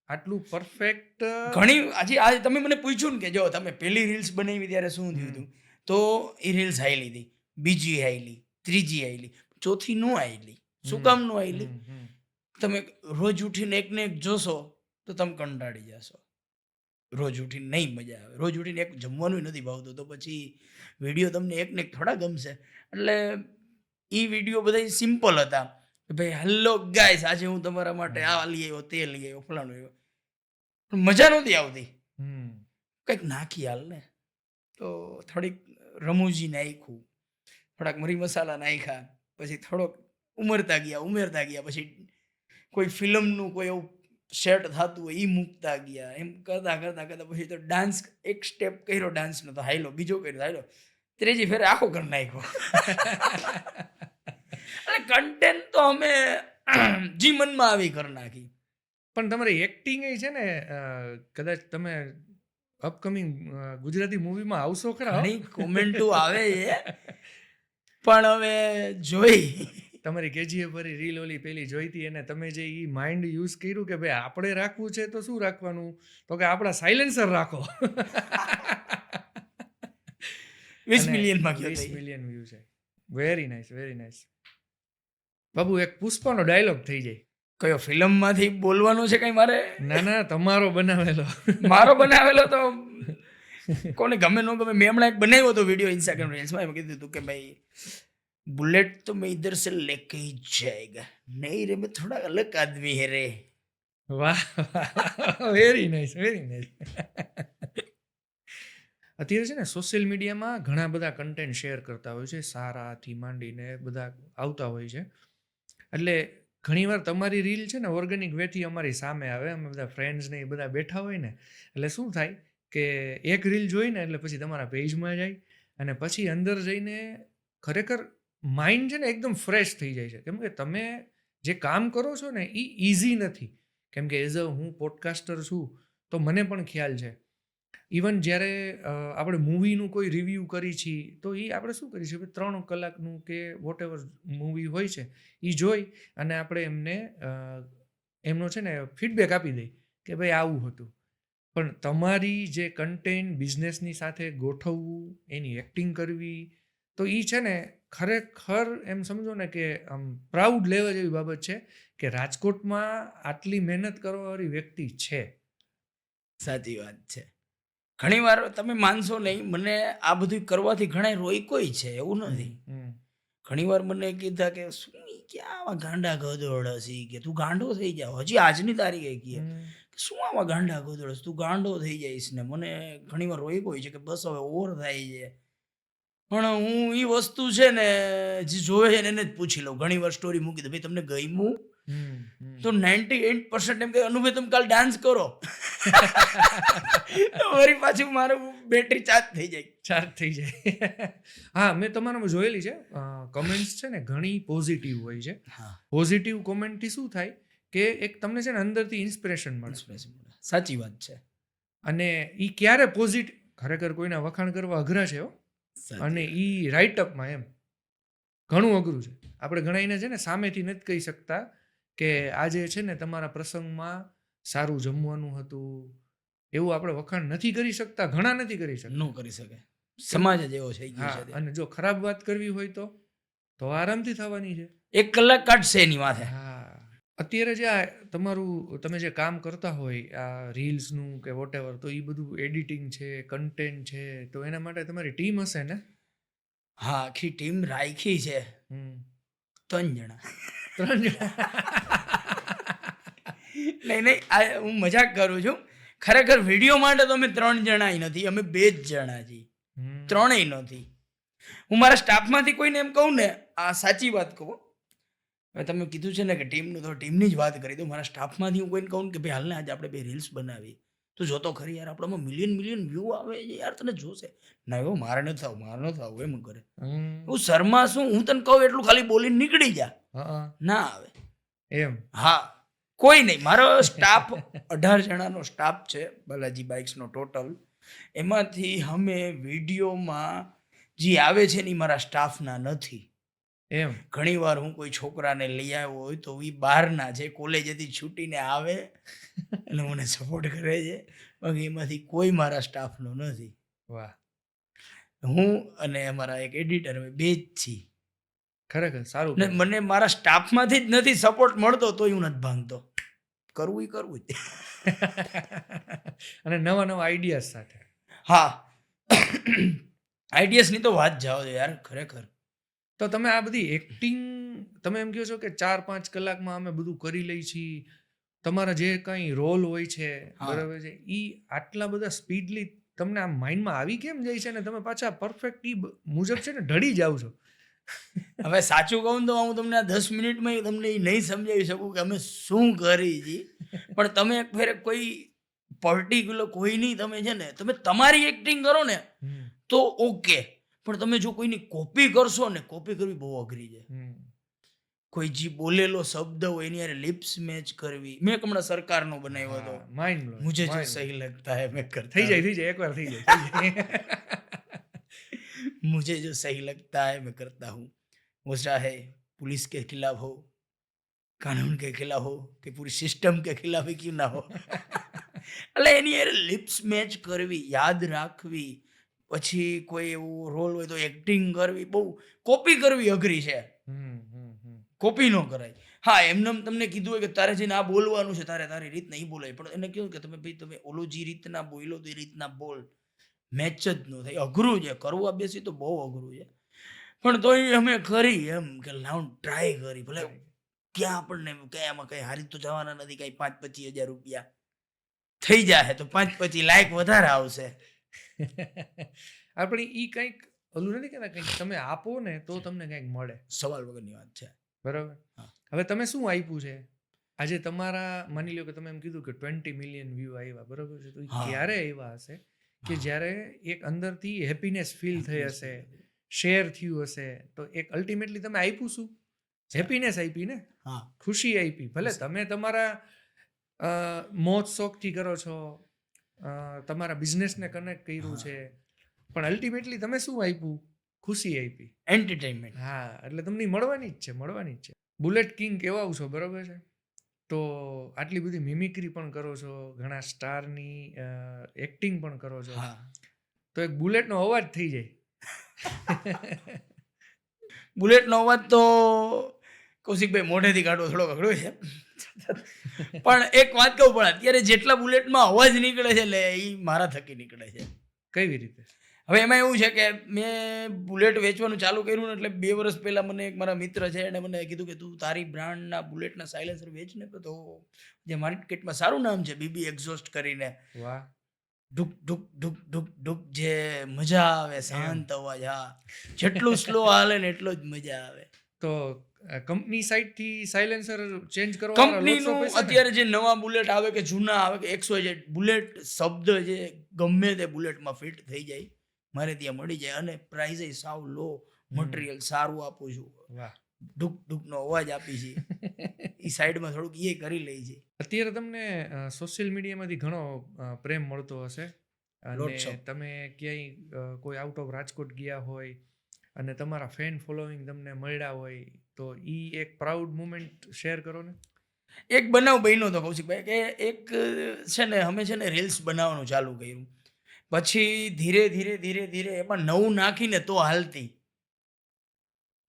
આટલું પરફેક્ટ ઘણી આજે તમે મને પૂછ્યું ને કે જો તમે પહેલી રીલ્સ બનાવી ત્યારે શું થયું હતું, તો એ રીલ્સ હાઈલી હતી, બીજી હાઈલી, ત્રીજી હાઈલી, ચોથી નો હાઈલી. શું કામ નો હાઈલી? તમે રોજ ઉઠીને એકને એક જોશો તો તમે કંટાળી જશો. રોજ ઉઠીને નહીં મજા આવે, રોજ ઉઠીને એક જમવાનું નથી ભાવતું, તો પછી વિડીયો તમને એકને એક થોડા ગમશે. એટલે એ વિડીયો બધા સિમ્પલ હતા કે ભાઈ હેલો ગાઈસ, આજે હું તમારા માટે આ લઈ આવ્યો, તે લઈ આવ્યો, ફલાણું આવ્યો. પણ મજા નહોતી આવતી. કંઈક નાખી હાલ ને, તો થોડીક રમૂજી નાખ્યું, થોડાક મરી મસાલા નાખ્યા, પછી થોડોક ઉમેરતા ગયા, પછી કોઈ ફિલ્મનું કોઈ એવું સેટ થતું હોય એ મૂકતા ગયા, એમ કરતા પછી તો ડાન્સ, એક સ્ટેપ કર્યો ડાન્સનો તો હાઈલો, બીજો કર્યો હાઈલો, ત્રીજી ફેરે આખો કરી નાખ્યો. એટલે કન્ટેન્ટ તો અમે જી મનમાં આવી કરી નાખી. પણ તમારી એક્ટિંગ છે ને, કદાચ તમે અપકમિંગ ગુજરાતી મૂવીમાં આવશો ખરા? ઘણી કોમેન્ટો આવે છે, પણ હવે જોઈ. તમારી KGF વાળી રીલ ઓલી પેલી જોઈતી, અને તમે જે ઈ માઇન્ડ યુઝ કર્યું કે ભાઈ આપણે રાખવું છે તો શું રાખવાનું, તો કે આપણા સાયલેન્સર રાખો. 20 મિલિયનમાં ગયો 20 મિલિયન વ્યૂ છે. Very nice, very nice. Babu એક પુષ્પાનો ડાયલોગ થઈ જાય. કયો ફિલ્મમાંથી બોલવાનો છે કઈ મારે? ના, તમારો બનાવેલો. મારો બનાવેલો તો કોને ગમે ન ગમે. મેં હમણાં એક બનાવ્યો હતો વિડીયો ઇન્સ્ટાગ્રામ રીલ્સમાં, એમાં કીધું હતું કે ભાઈ बुलेट तो मैं इधर से लेके ही जाएगा, नहीं रे मैं थोड़ा अलग आदमी है रे. વાહ, વેરી નાઇસ, વેરી નાઇસ. અત્યારે છે ને સોશિયલ મીડિયામાં ઘણા બધા કન્ટેન્ટ શેર કરતા હોય છે, સારાથી માંડીને બધા આવતા હોય છે. એટલે ઘણીવાર તમારી રીલ છે ને ઓર્ગેનિક વેથી અમારી સામે આવે, અમે બધા ફ્રેન્ડ્સ ને એ બધા બેઠા હોય ને, એટલે શું થાય કે એક રીલ જોઈને એટલે પછી તમારા પેજમાં જાય, અને પછી અંદર જઈને ખરેખર માઇન્ડ છે ને એકદમ ફ્રેશ થઈ જાય છે. કેમ કે તમે જે કામ કરો છો ને એ ઇઝી નથી. કેમ કે એઝ અ હું પોડકાસ્ટર છું તો મને પણ ખ્યાલ છે. ઇવન જ્યારે આપણે મૂવીનું કોઈ રિવ્યૂ કરી છીએ તો એ આપણે શું કરીએ છીએ, 3 કલાકનું કે વોટ એવર મૂવી હોય છે એ જોઈ અને આપણે એમને એમનો છે ને ફીડબેક આપી દઈએ કે ભાઈ આવું હતું. પણ તમારી જે કન્ટેન્ટ બિઝનેસની સાથે ગોઠવવું, એની એક્ટિંગ કરવી, તો એ છે ને ખરેખર એમ સમજો ને કે આમ પ્રાઉડ લેવા જેવી બાબત છે કે રાજકોટમાં આટલી મહેનત કરવાવાળી વ્યક્તિ છે. સાચી વાત છે. ઘણીવાર તમે માનશો નહીં, મને આ બધું કરવાથી ઘણા રોક્યોય છે, એવું નથી. ઘણીવાર મને કીધા કે શું ક્યાં આવા ગાંડા ગધોડ હસી, કે તું ગાંડો થઈ જાવ, હજી આજની તારીખે કીએ શું આવા ગાંડા ગોદડસ, તું ગાંડો થઈ જઈશ ને. મને ઘણીવાર રોઈ હોય છે કે બસ હવે ઓવર થાય છે. પણ હું એ વસ્તુ છે ને જે જોવે છે ને એને જ પૂછી લઉં. ઘણી વાર સ્ટોરી મૂકી દઉં, ભાઈ તમને ગમ્યું? તો 98% એમ કે અનુભાઈ તમે કાલ ડાન્સ કરો. તો વળી પાછું મારું બેટરી ચાર્જ થઈ જાય. ચાર્જ થઈ જાય. હા, મેં તમારામાં જોયેલી છે કમેન્ટ્સ છે ને ઘણી પોઝિટિવ હોય છે. હા, પોઝિટિવ કોમેન્ટથી શું થાય કે એક તમને છે ને અંદરથી ઇન્સ્પિરેશન મળે. inspiration મળે. સાચી વાત છે. અને એ ક્યારે પોઝિટિવ, ખરેખર કોઈના વખાણ કરવા અઘરા છે હો. અને એ રાઇટઅપમાં એમ ઘણું અઘરું છે. આપણે ઘણાઈને છે ને સામેથી નથી કહી શકતા કે આજે છે ને તમારા પ્રસંગમાં સારું જમવાનું હતું, એવું આપણે વખાણ નથી કરી શકતા, ઘણા નથી કરી શકતા. ન કરી શકે, સમાજ જ એવો થઈ ગયો હા, છે. અને જો ખરાબ વાત કરવી હોય તો આરામથી થવાની છે. 1 કલાક કાઢશે એની માથે. હા, અત્યારે જે આ તમારું તમે જે કામ કરતા હોય આ રીલ્સનું કે વોટેવર, તો એ બધું એડિટિંગ છે, કન્ટેન્ટ છે, તો એના માટે તમારી ટીમ હશે ને? હા, આખી ટીમ રાખી છે. 3 જણા. 3 જણા. નહીં, આ હું મજાક કરું છું. ખરેખર વિડીયો માટે તો અમે 3 જણા નથી, અમે 2 જ જણા છીએ. 3 નથી. હું મારા સ્ટાફમાંથી કોઈને એમ કહું ને, આ સાચી વાત કહું, હવે તમે કીધું છે ને કે ટીમનું, તો ટીમની જ વાત કરી દઉં. મારા સ્ટાફમાંથી હું કોઈને કહું કે ભાઈ હાલને આજે આપણે 2 રીલ્સ બનાવી, તું જોતો ખરી યાર, આપણામાં મિલિયન વ્યૂ આવે છે યાર, તને જોશે. ના એવું મારે નથી થવું એમ કરે. હું શર્મા શું, હું તને કહું એટલું ખાલી બોલીને નીકળી જા, ના આવે એમ. હા, કોઈ નહીં. મારો સ્ટાફ 18 જણાનો સ્ટાફ છે, બાલાજી બાઇક્સનો ટોટલ. એમાંથી અમે વિડીયોમાં જે આવે છે ને એ મારા સ્ટાફના નથી. એમ ઘણી વાર હું કોઈ છોકરાને લઈ આવ્યો હોય તો એ બહારના છે, કોલેજેથી છૂટીને આવે અને મને સપોર્ટ કરે છે, બાકી એમાંથી કોઈ મારા સ્ટાફનો નથી. વાહ, હું અને અમારા એક એડિટર, અમે 2 જ છીએ. ખરેખર સારું. ને મને મારા સ્ટાફમાંથી જ નથી સપોર્ટ મળતો તોય હું નથી ભાંગતો. કરવું જ. અને નવા આઈડિયાઝ સાથે. હા, આઈડિયાસની તો વાત જાઓ છો યાર, ખરેખર. તો તમે આ બધી એક્ટિંગ, તમે એમ કહો છો કે 4-5 કલાકમાં અમે બધું કરી લઈ છીએ, તમારા જે કંઈ રોલ હોય છે, બરાબર છે, એ આટલા બધા સ્પીડલી તમને આમ માઇન્ડમાં આવી કેમ જાય છે ને તમે પાછા પરફેક્ટ ઈ મુજબ છે ને ઢળી જાવ છો? હવે સાચું કહું તો હું તમને 10 મિનિટમાં તમને એ નહીં સમજાવી શકું કે અમે શું કરી છીએ. પણ તમે એક ફેર કોઈ પર્ટિક્યુલર કોઈની તમે છે ને, તમે તમારી એક્ટિંગ કરો ને તો ઓકે, પણ તમે જો કોઈની કોપી કરશો ને, કોપી કરવી બહુ અઘરી છે. કોઈ જે બોલેલો શબ્દ હોય એની યાર લિપ્સ મેચ કરવી. મેં હમણાં સરકારનો બનાવ્યો હતો, માઇન્ડ બ્લોઇંગ. મુझे जो सही लगता है मैं करता થઈ જાય એકવાર થઈ જાય. मुझे जो सही लगता है मैं करता हूँ, वो चाहे पुलिस के खिलाफ हो, कानून के खिलाफ हो, कि पूरी सिस्टम के खिलाफ ही क्यों ना हो. એટલે એની યાર લિપ્સ મેચ કરવી, યાદ રાખવી, પછી કોઈ એવું રોલ હોય તો એક્ટિંગ કરવી, બહુ કોપી કરવી અઘરી છે. કોપી ન કરાય. હા, એમને તમને કીધું હોય કે તારે જઈને આ બોલવાનું છે, તારે તારી રીત નહીં બોલાય, પણ એને કેવું કે તમે ઓલું જે રીતના બોલો તો એ રીતના બોલ, મેચ જ ન થાય. અઘરું છે, કરવા બેસી તો બહુ અઘરું છે. પણ તોય અમે કરી એમ કે લાવ ટ્રાય કરી, ભલે ક્યાં આપણને કઈ આમાં કઈ હારી તો જવાના નથી, કઈ 5-25 હજાર રૂપિયા થઈ જાય તો 5-25 લાઈક વધારે આવશે. આપણે ઈ કંઈક ઓલું નથી કહેતા, કંઈક તમે આપો ને તો તમને કંઈક મળે. સવાલ વગરની વાત છે. બરાબર. હવે તમે શું આપ્યું છે આજે? તમારા માની લો કે તમે એમ કીધું કે 20 મિલિયન વ્યૂ આવ્યા, બરાબર છે, તો ક્યારે આવ્યા હશે કે જ્યારે એક અંદરથી હેપીનેસ ફીલ થઈ હશે, શેર થયું હશે, તો એક અલ્ટિમેટલી તમે આપ્યું શું? હેપીનેસ આપી ને, ખુશી આપી. ભલે તમે તમારા મોજ શોખથી કરો છો, તમારા બિઝનેસને કનેક્ટ કર્યું છે, પણ અલ્ટિમેટલી તમે શું આપ્યું? ખુશી આપી, એન્ટરટેનમેન્ટ. હા, એટલે તમને મળવાની જ છે. બુલેટ કિંગ કહેવાવું છો, બરાબર છે, તો આટલી બધી મિમિક્રી પણ કરો છો, ઘણા સ્ટારની એક્ટિંગ પણ કરો છો, તો એક બુલેટનો અવાજ થઈ જાય. બુલેટનો અવાજ તો કૌશિકભાઈ મોઢેથી કાઢવો થોડો અઘરો છે. પણ એક વાત કહું, પણ અત્યારે જેટલા બુલેટમાં અવાજ નીકળે છે એટલે એ મારા થકી નીકળે છે. કેવી રીતે? હવે એમાં એવું છે કે મેં બુલેટ વેચવાનું ચાલુ કર્યું ને એટલે 2 વર્ષ પહેલા મને એક મારા મિત્ર છે એણે મને કીધું કે તું તારી બ્રાન્ડના બુલેટના સાયલેન્સર વેચ ને તો જે માર્કેટમાં સારું નામ છે બીબી એક્ઝોસ્ટ કરીને વાહ. ઢુક ઢુક ઢુક ઢુક ઢુક જે મજા આવે શાંત અવાજ. હા, જેટલું સ્લો હાલે ને એટલો જ મજા આવે. તો કંપની સાઈડ થી સાયલેન્સર ચેન્જ કરવા કંપનીનું અત્યારે જે નવા બુલેટ આવે કે જૂના આવે કે 100 બુલેટ શબ્દ જે ગમે તે બુલેટમાં ફિટ થઈ જાય મારે ત્યાં મળી જાય અને પ્રાઇઝ સાવ લો, મટીરિયલ સારું આપું છું, વાહ. ઢુક ઢુકનો અવાજ આપી છે એ સાઈડમાં થોડુંક એ કરી લઈ છે. અત્યારે તમને સોશિયલ મીડિયામાંથી ઘણો પ્રેમ મળતો હશે Lots અને of. તમે ક્યાંય કોઈ આઉટ ઓફ રાજકોટ ગયા હોય અને તમારા ફેન ફોલોઈંગ તમને મળ્યા હોય તો ઈ એક પ્રાઉડ મુમેન્ટ શેર કરો ને. એક બનાવ બન્યો હતો કૌશિકભાઈ કે એક છે ને અમે છે ને રીલ્સ બનાવવાનું ચાલુ કર્યું, પછી ધીરે ધીરે ધીરે ધીરે એમાં નવું નાખીને તો હાલતી,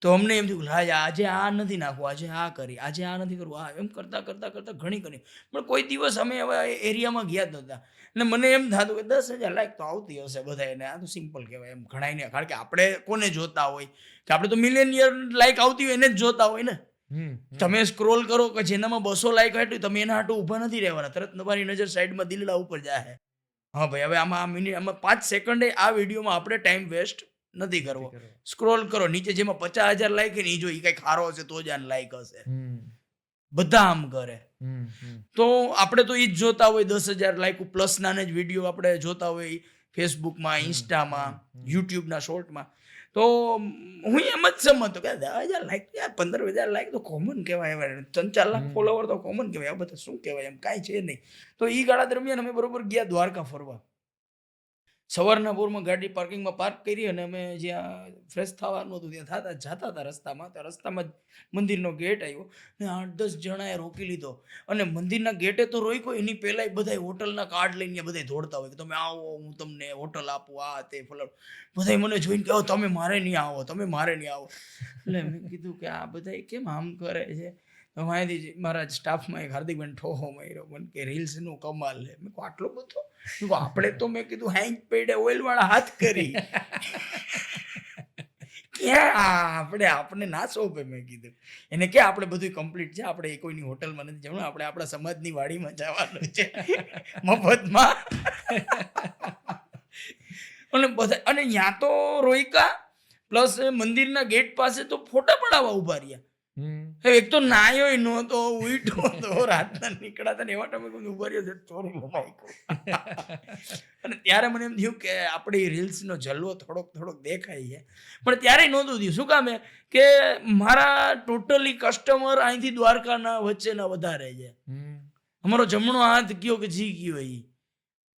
તો અમને એમ થયું કે આજે આ નથી નાખવું, આજે આ કરી, આજે આ નથી કરવું, આ એમ કરતાં કરતાં કરતાં ઘણી પણ કોઈ દિવસ અમે એવા એરિયામાં ગયા જ નહોતા અને મને એમ થતું કે 10,000 લાઈક તો આવતી હશે બધાને, આ તો સિમ્પલ કહેવાય એમ ઘણાઈને, કારણ કે આપણે કોને જોતા હોય કે આપણે તો મિલિયનિયર લાઈક આવતી હોય એને જ જોતા હોય ને. તમે સ્ક્રોલ કરો કે જેનામાં 200 લાઈક હાટું તમે એના હાટું ઊભા નથી રહેવાના, તરત તમારી નજર સાઈડમાં દિલડા ઉપર જાય. હા ભાઈ, હવે આમાં 5 સેકન્ડે આ વિડીયોમાં આપણે ટાઈમ વેસ્ટ નથી કરવો. સ્ક્રોલ કરો નીચે, જેમાં 50,000 લાઈક છે ને એ જો એ કઈ ખારો હશે તો જ આને લાઈક હશે. બધા આમ કરે તો આપણે તો એ જ જોતા હોય 10,000 લાઈક પ્લસ નાને જ વિડીયો આપણે જોતા હોય ફેસબુકમાં, ઇન્સ્ટામાં, યુટ્યુબના શોર્ટમાં. તો હું એમ જ સમજતો કે 10,000 લાઈક, 15,000 લાઈક તો કોમન કહેવાય, 3-4 લાખ ફોલોવર તો કોમન કહેવાય, આ બધા શું કહેવાય એમ કાંઈ છે નહીં. તો એ ગાળા દરમિયાન અમે બરોબર ગયા દ્વારકા ફરવા. સવારના પોરમાં ગાડી પાર્કિંગમાં પાર્ક કરી અને અમે જ્યાં ફ્રેશ થવાનું હતું ત્યાં જતા હતા રસ્તામાં, ત્યાં રસ્તામાં જ મંદિરનો ગેટ આવ્યો ને 8-10 જણાએ રોકી લીધો અને મંદિરના ગેટે તો રોક્યો, એની પહેલાંય બધા હોટલના કાર્ડ લઈને બધા દોડતા હોય કે તમે આવો, હું તમને હોટલ આપું, આ તે ફલાણ. બધા મને જોઈને કહો તમે મારે નહીં આવો, તમે મારે નહીં આવો. એટલે મેં કીધું કે આ બધા કેમ આમ કરે છે. તો અહીંયાથી મારા સ્ટાફમાં એક હાર્દિકભાઈ ઠોહો માર્યો મને કે રીલ્સનું કમાલ છે. મેં કહું આટલો બધો? આપણે તો મેં કીધું હેંગ પેડે ઓઇલવાળા હાથ કરી ક્યાં આપણે ના સોંપે. મેં કીધું એને કે આપણે બધું કમ્પ્લીટ છે, આપણે કોઈની હોટલમાં નથી જવાનું, આપણે આપણા સમાજની વાડીમાં જવાનું છે મફતમાં. અને બધા અને ત્યાં તો રોયકા પ્લસ મંદિરના ગેટ પાસે તો ફોટા પડાવવા ઉભા રહ્યા. એક તો નાયો નહોતો, ઉઈટો હતો, રાતના નીકળાતા ને એવા ટાઈમે ઉભા રહ્યો ચોરી લમાઈ. અને ત્યારે મને એમ થયું કે આપણે રીલ્સનો જલવો થોડોક દેખાય છે, પણ ત્યારે નહોતું થયું. શું કામ કે મારા ટોટલી કસ્ટમર અહીંથી દ્વારકાના વચ્ચેના વધારે છે. અમારો જમણો હાથ કયો કે જી ગયો એ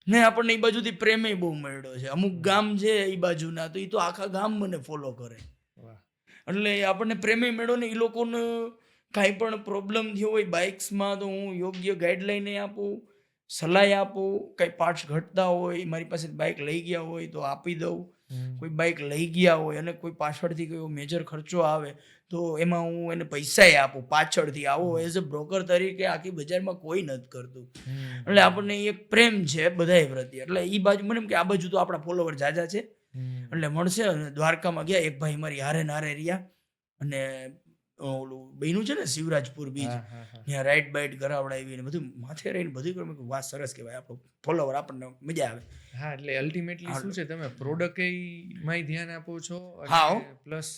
ને આપણને એ બાજુથી પ્રેમે બહુ મળ્યો છે. અમુક ગામ છે એ બાજુના, તો એ તો આખા ગામ મને ફોલો કરે. એટલે આપણને પ્રેમે મેળો ને એ લોકોને કાંઈ પણ પ્રોબ્લેમ થયો હોય બાઇક્સમાં તો હું યોગ્ય ગાઈડલાઈન આપું, સલાહ આપું. કંઈ પાર્ટ્સ ઘટતા હોય, મારી પાસે બાઇક લઈ ગયા હોય તો આપી દઉં. કોઈ બાઇક લઈ ગયા હોય અને કોઈ પાછળથી કોઈ મેજર ખર્ચો આવે તો એમાં હું એને પૈસાય આપું પાછળથી. આવો એઝ અ બ્રોકર તરીકે આખી બજારમાં કોઈ નથી કરતું. એટલે આપણને એક પ્રેમ છે બધાય પ્રત્યે. એટલે એ બાજુ મને એમ કે આ બાજુ તો આપણા ફોલોવર જાજા છે એટલે મળશે. અને દ્વારકામાં ગયા, એક ભાઈ મારી હારે રહ્યા અને ઓલું બન્યું છે ને શિવરાજપુર બીચ, ત્યાં રાઈડ બાઈડ કરાવડાવી ને બધું માથે રહીને બધું કર્યું. વાત સરસ કહેવાય, આપણો ફોલોવર આપણને મજા આવે. હા, એટલે અલ્ટિમેટલી શું છે, તમે પ્રોડક્ટ માં ધ્યાન આપો છો, હા, પ્લસ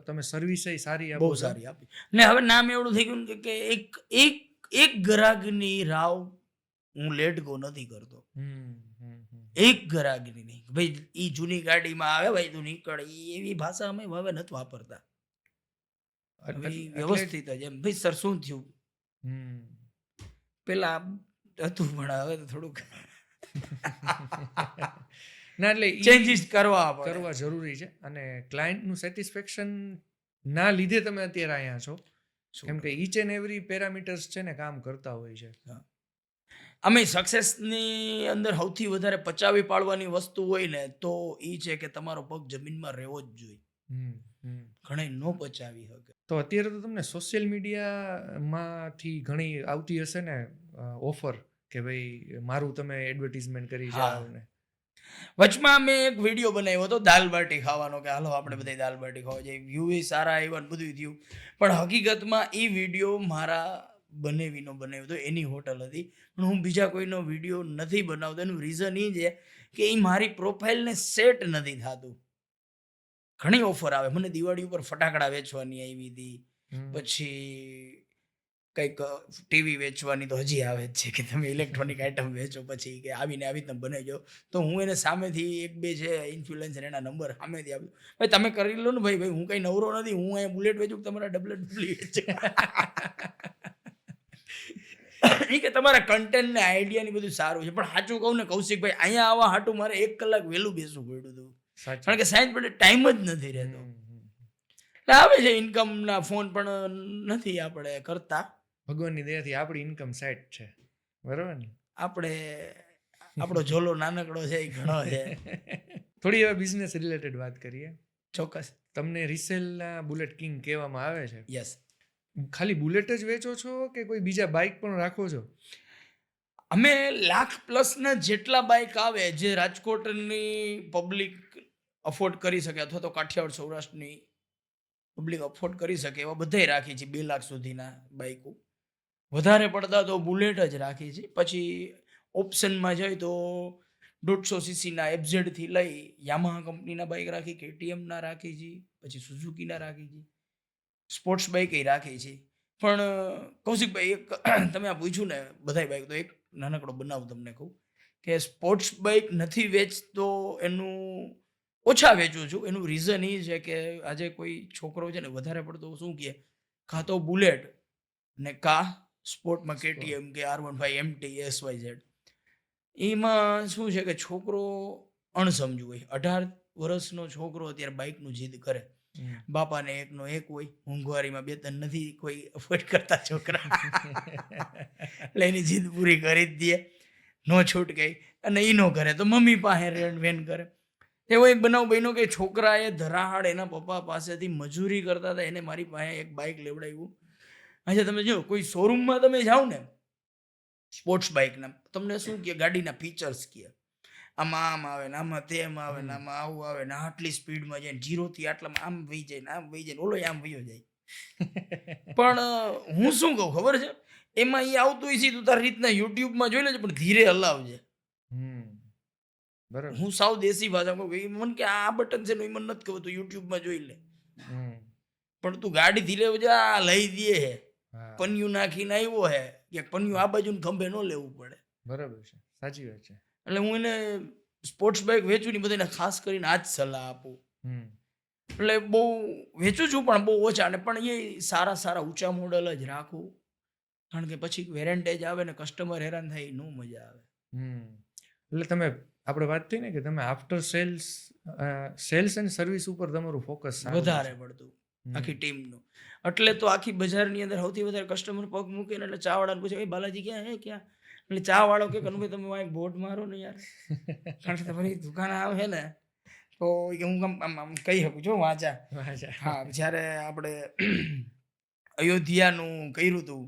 તમે સર્વિસ સારી આપો, બહુ સારી આપી. ને હવે નામ એવડું થઈ ગયું કે એક ગ્રાહકની રાવ હું લેટ ગો નથી કરતો. એક ગ્રાહકની નહીં ભાઈ, ઈ જૂની ગાડીમાં આવે ભાઈ તું નીકળ, એવી ભાષા અમે હવે નથી વાપરતા. વ્યવસ્થિત જ એમ ભાઈ સર શું થયું પેલા હતું પણ હવે તો થોડુંક ના, એટલે ચેન્જીસ કરવા જરૂરી છે. અને ક્લાયન્ટનું સેટિસ્ફેક્શન ના લીધે તમે અત્યારે અહીંયા છો, કેમ કે ઈચ એન્ડ એવરી પેરામીટર્સ છે ને કામ કરતા હોય છે. અમે સક્સેસની અંદર સૌથી વધારે પચાવી પાડવાની વસ્તુ હોય ને તો એ છે કે તમારો પગ જમીનમાં રહેવો જ જોઈએ. ઘણી ન પચાવી શકે. તો અત્યારે તો તમને સોશિયલ મીડિયામાંથી ઘણી આવતી હશે ને ઓફર કે ભાઈ મારું તમે એડવર્ટીઝમેન્ટ કરી જાઓ ને. વચમાં મેં એક વિડીયો બનાવ્યો હતો દાલ બાટી ખાવાનો, કે હાલો આપણે બધા દાલ બાટી ખાવા જઈએ. વ્યૂ સારા આવ્યા ને બધું થયું, પણ હકીકતમાં એ વિડીયો મારા બનાવ્યો હતો, એની હોટલ હતી. પણ હું બીજા કોઈનો વિડીયો નથી બનાવતો. એનું રીઝન એ છે કે એ મારી પ્રોફાઇલને સેટ નથી થતું. ઘણી ઓફર આવે. મને દિવાળી ઉપર ફટાકડા વેચવાની આવી હતી, પછી કંઈક ટીવી વેચવાની તો હજી આવે જ છે કે તમે ઇલેક્ટ્રોનિક આઇટમ વેચો, પછી કે આવીને આવી રીતના બનાવજો. તો હું એને સામેથી એક બે છે ઇન્ફ્લુએન્સર, એના નંબર સામેથી આપ્યું, ભાઈ તમે કરી લો ને ભાઈ, હું કંઈ નવરો નથી, હું અહીંયા બુલેટ વેચું, તમારા ડબલ વેચે. એ કે તમારા કન્ટેન્ટ ને આઈડિયા ને બધું સારું છે, પણ સાચું કહું ને કૌશિકભાઈ, અહીંયા આવવા હાટું મારે 1 કલાક વહેલું બેસવું પડ્યું હતું, કારણ કે સાયન્સ પડે ટાઈમ જ નથી રહેતો. એટલે આવે છે ઇન્કમના ફોન, પણ નથી આપણે કરતા. ભગવાનની દયાથી આપણી ઇન્કમ સેટ છે, બરાબર ને? આપણે આપણો ઝોલો નાનકડો છે એ ઘણો છે. થોડી હવે બિઝનેસ રિલેટેડ વાત કરીએ. ચોક્કસ. તમને રિસેલના બુલેટ કિંગ કહેવામાં આવે છે. યસ. ખાલી બુલેટ જ વેચો છો કે કોઈ બીજા બાઇક પણ રાખો છો? અમે $1,00,000+ જેટલા બાઇક આવે જે રાજકોટની પબ્લિક અફોર્ડ કરી શકે, અથવા તો કાઠિયાવાડ સૌરાષ્ટ્રની પબ્લિક અફોર્ડ કરી શકે, એવા બધાય રાખી છે. 2 લાખ સુધીના બાઇકો વધારે પડતા તો બુલેટ જ રાખી છે. પછી ઓપ્શનમાં જાય તો 150cc FZ થી લઈ યામાહા કંપનીના બાઇક રાખી, KTMના રાખી છે, પછી સુઝુકીના રાખી છે, સ્પોર્ટ્સ બાઇક રાખી છે. પણ કૌશિકભાઈ, એક તમે આ પૂછ્યું ને બધાય બાઇક, તો એક નાનકડો બનાવ તમને કહું કે સ્પોર્ટ્સ બાઇક નથી વેચતો એનું ઓછા વેચું છું. એનું રીઝન એ છે કે આજે કોઈ છોકરો છે ને વધારે પડતો શું કહે, કાં તો બુલેટ ને કાં સ્પોર્ટમાં KTM કે R15 MT SYZ. એમાં શું છે કે છોકરો અણસમજુ હોય. 18 વર્ષનો છોકરો અત્યારે બાઇકનું જીદ કરે, બાપાને એકનો એક હોય, મોંઘવારીમાં 2-3 નથી કોઈ અફોર્ડ કરતા છોકરા, એટલે એની જીદ પૂરી કરી જ દે, નો છૂટ ગઈ. અને એ નો કરે તો મમ્મી પાસે રેન્ટ વેન કરે. એવો એક બનાવ બન્યો કે છોકરાએ ધરાહાડ એના પપ્પા પાસેથી મજૂરી કરતા હતા, એને મારી પાસે એક બાઇક લેવડાવ્યું. આજે તમે જો કોઈ શોરૂમમાં તમે જાઓ ને સ્પોર્ટ્સ બાઇકના, તમને શું કહે, ગાડીના ફીચર્સ કહે, આમાં આમ આવે ને આમાં તેમ આવે ને આમાં આવું આવે ને આટલી સ્પીડમાં જાય, 0 થી આટલામાં આમ વહી જાય ને આમ વહી જાય ને ઓલો આમ વયો જાય. પણ હું શું કહું ખબર છે, એમાં એ આવતું હોય છે, તું તારી રીતના યુટ્યુબમાં જોઈ લેજે, પણ ધીરે હલાવજે. બરાબર. હું સાવ દેશી ભાષામાં કહું, મને કે આ બટન છે ને એ મને નથી ખબર, તું યુટ્યુબમાં જોઈ લે. પણ તું ગાડી ધીરે આ લઈ દે હે, પન્યું નાખીને આવ્યો હે, કે પન્યું આ બાજુ ખંભે ન લેવું પડે. બરાબર છે, સાચી વાત છે. એટલે હું એને સ્પોર્ટ્સ બાઇક વેચું ને બધાને ખાસ કરીને આ જ સલાહ આપું. એટલે બહુ વેચું છું પણ બહુ ઓછા, અને પણ એ સારા સારા ઊંચા મોડલ જ રાખું, કારણ કે પછી વેરેન્ટેજ આવે ને કસ્ટમર હેરાન થાય, ન મજા આવે. એટલે તમે આપણે વાત થઈ ને કે તમે આફ્ટર સેલ્સ એન્ડ સર્વિસ ઉપર તમારું ફોકસ વધારે પડતું આખી ટીમનું. એટલે તો આખી બજારની અંદર સૌથી વધારે કસ્ટમર પગ મૂકીને એટલે ચા વાળાને પૂછે, ભાઈ બાલાજી ક્યાં હે ક્યાં? એટલે ચા વાળો કે કનુભાઈ તમે એક બોર્ડ મારો ને યાર, કારણ કે તમારી દુકાન આવે ને તો હું આમ કહી શકું છું વાંચા. હા, જ્યારે આપણે અયોધ્યાનું કર્યું હતું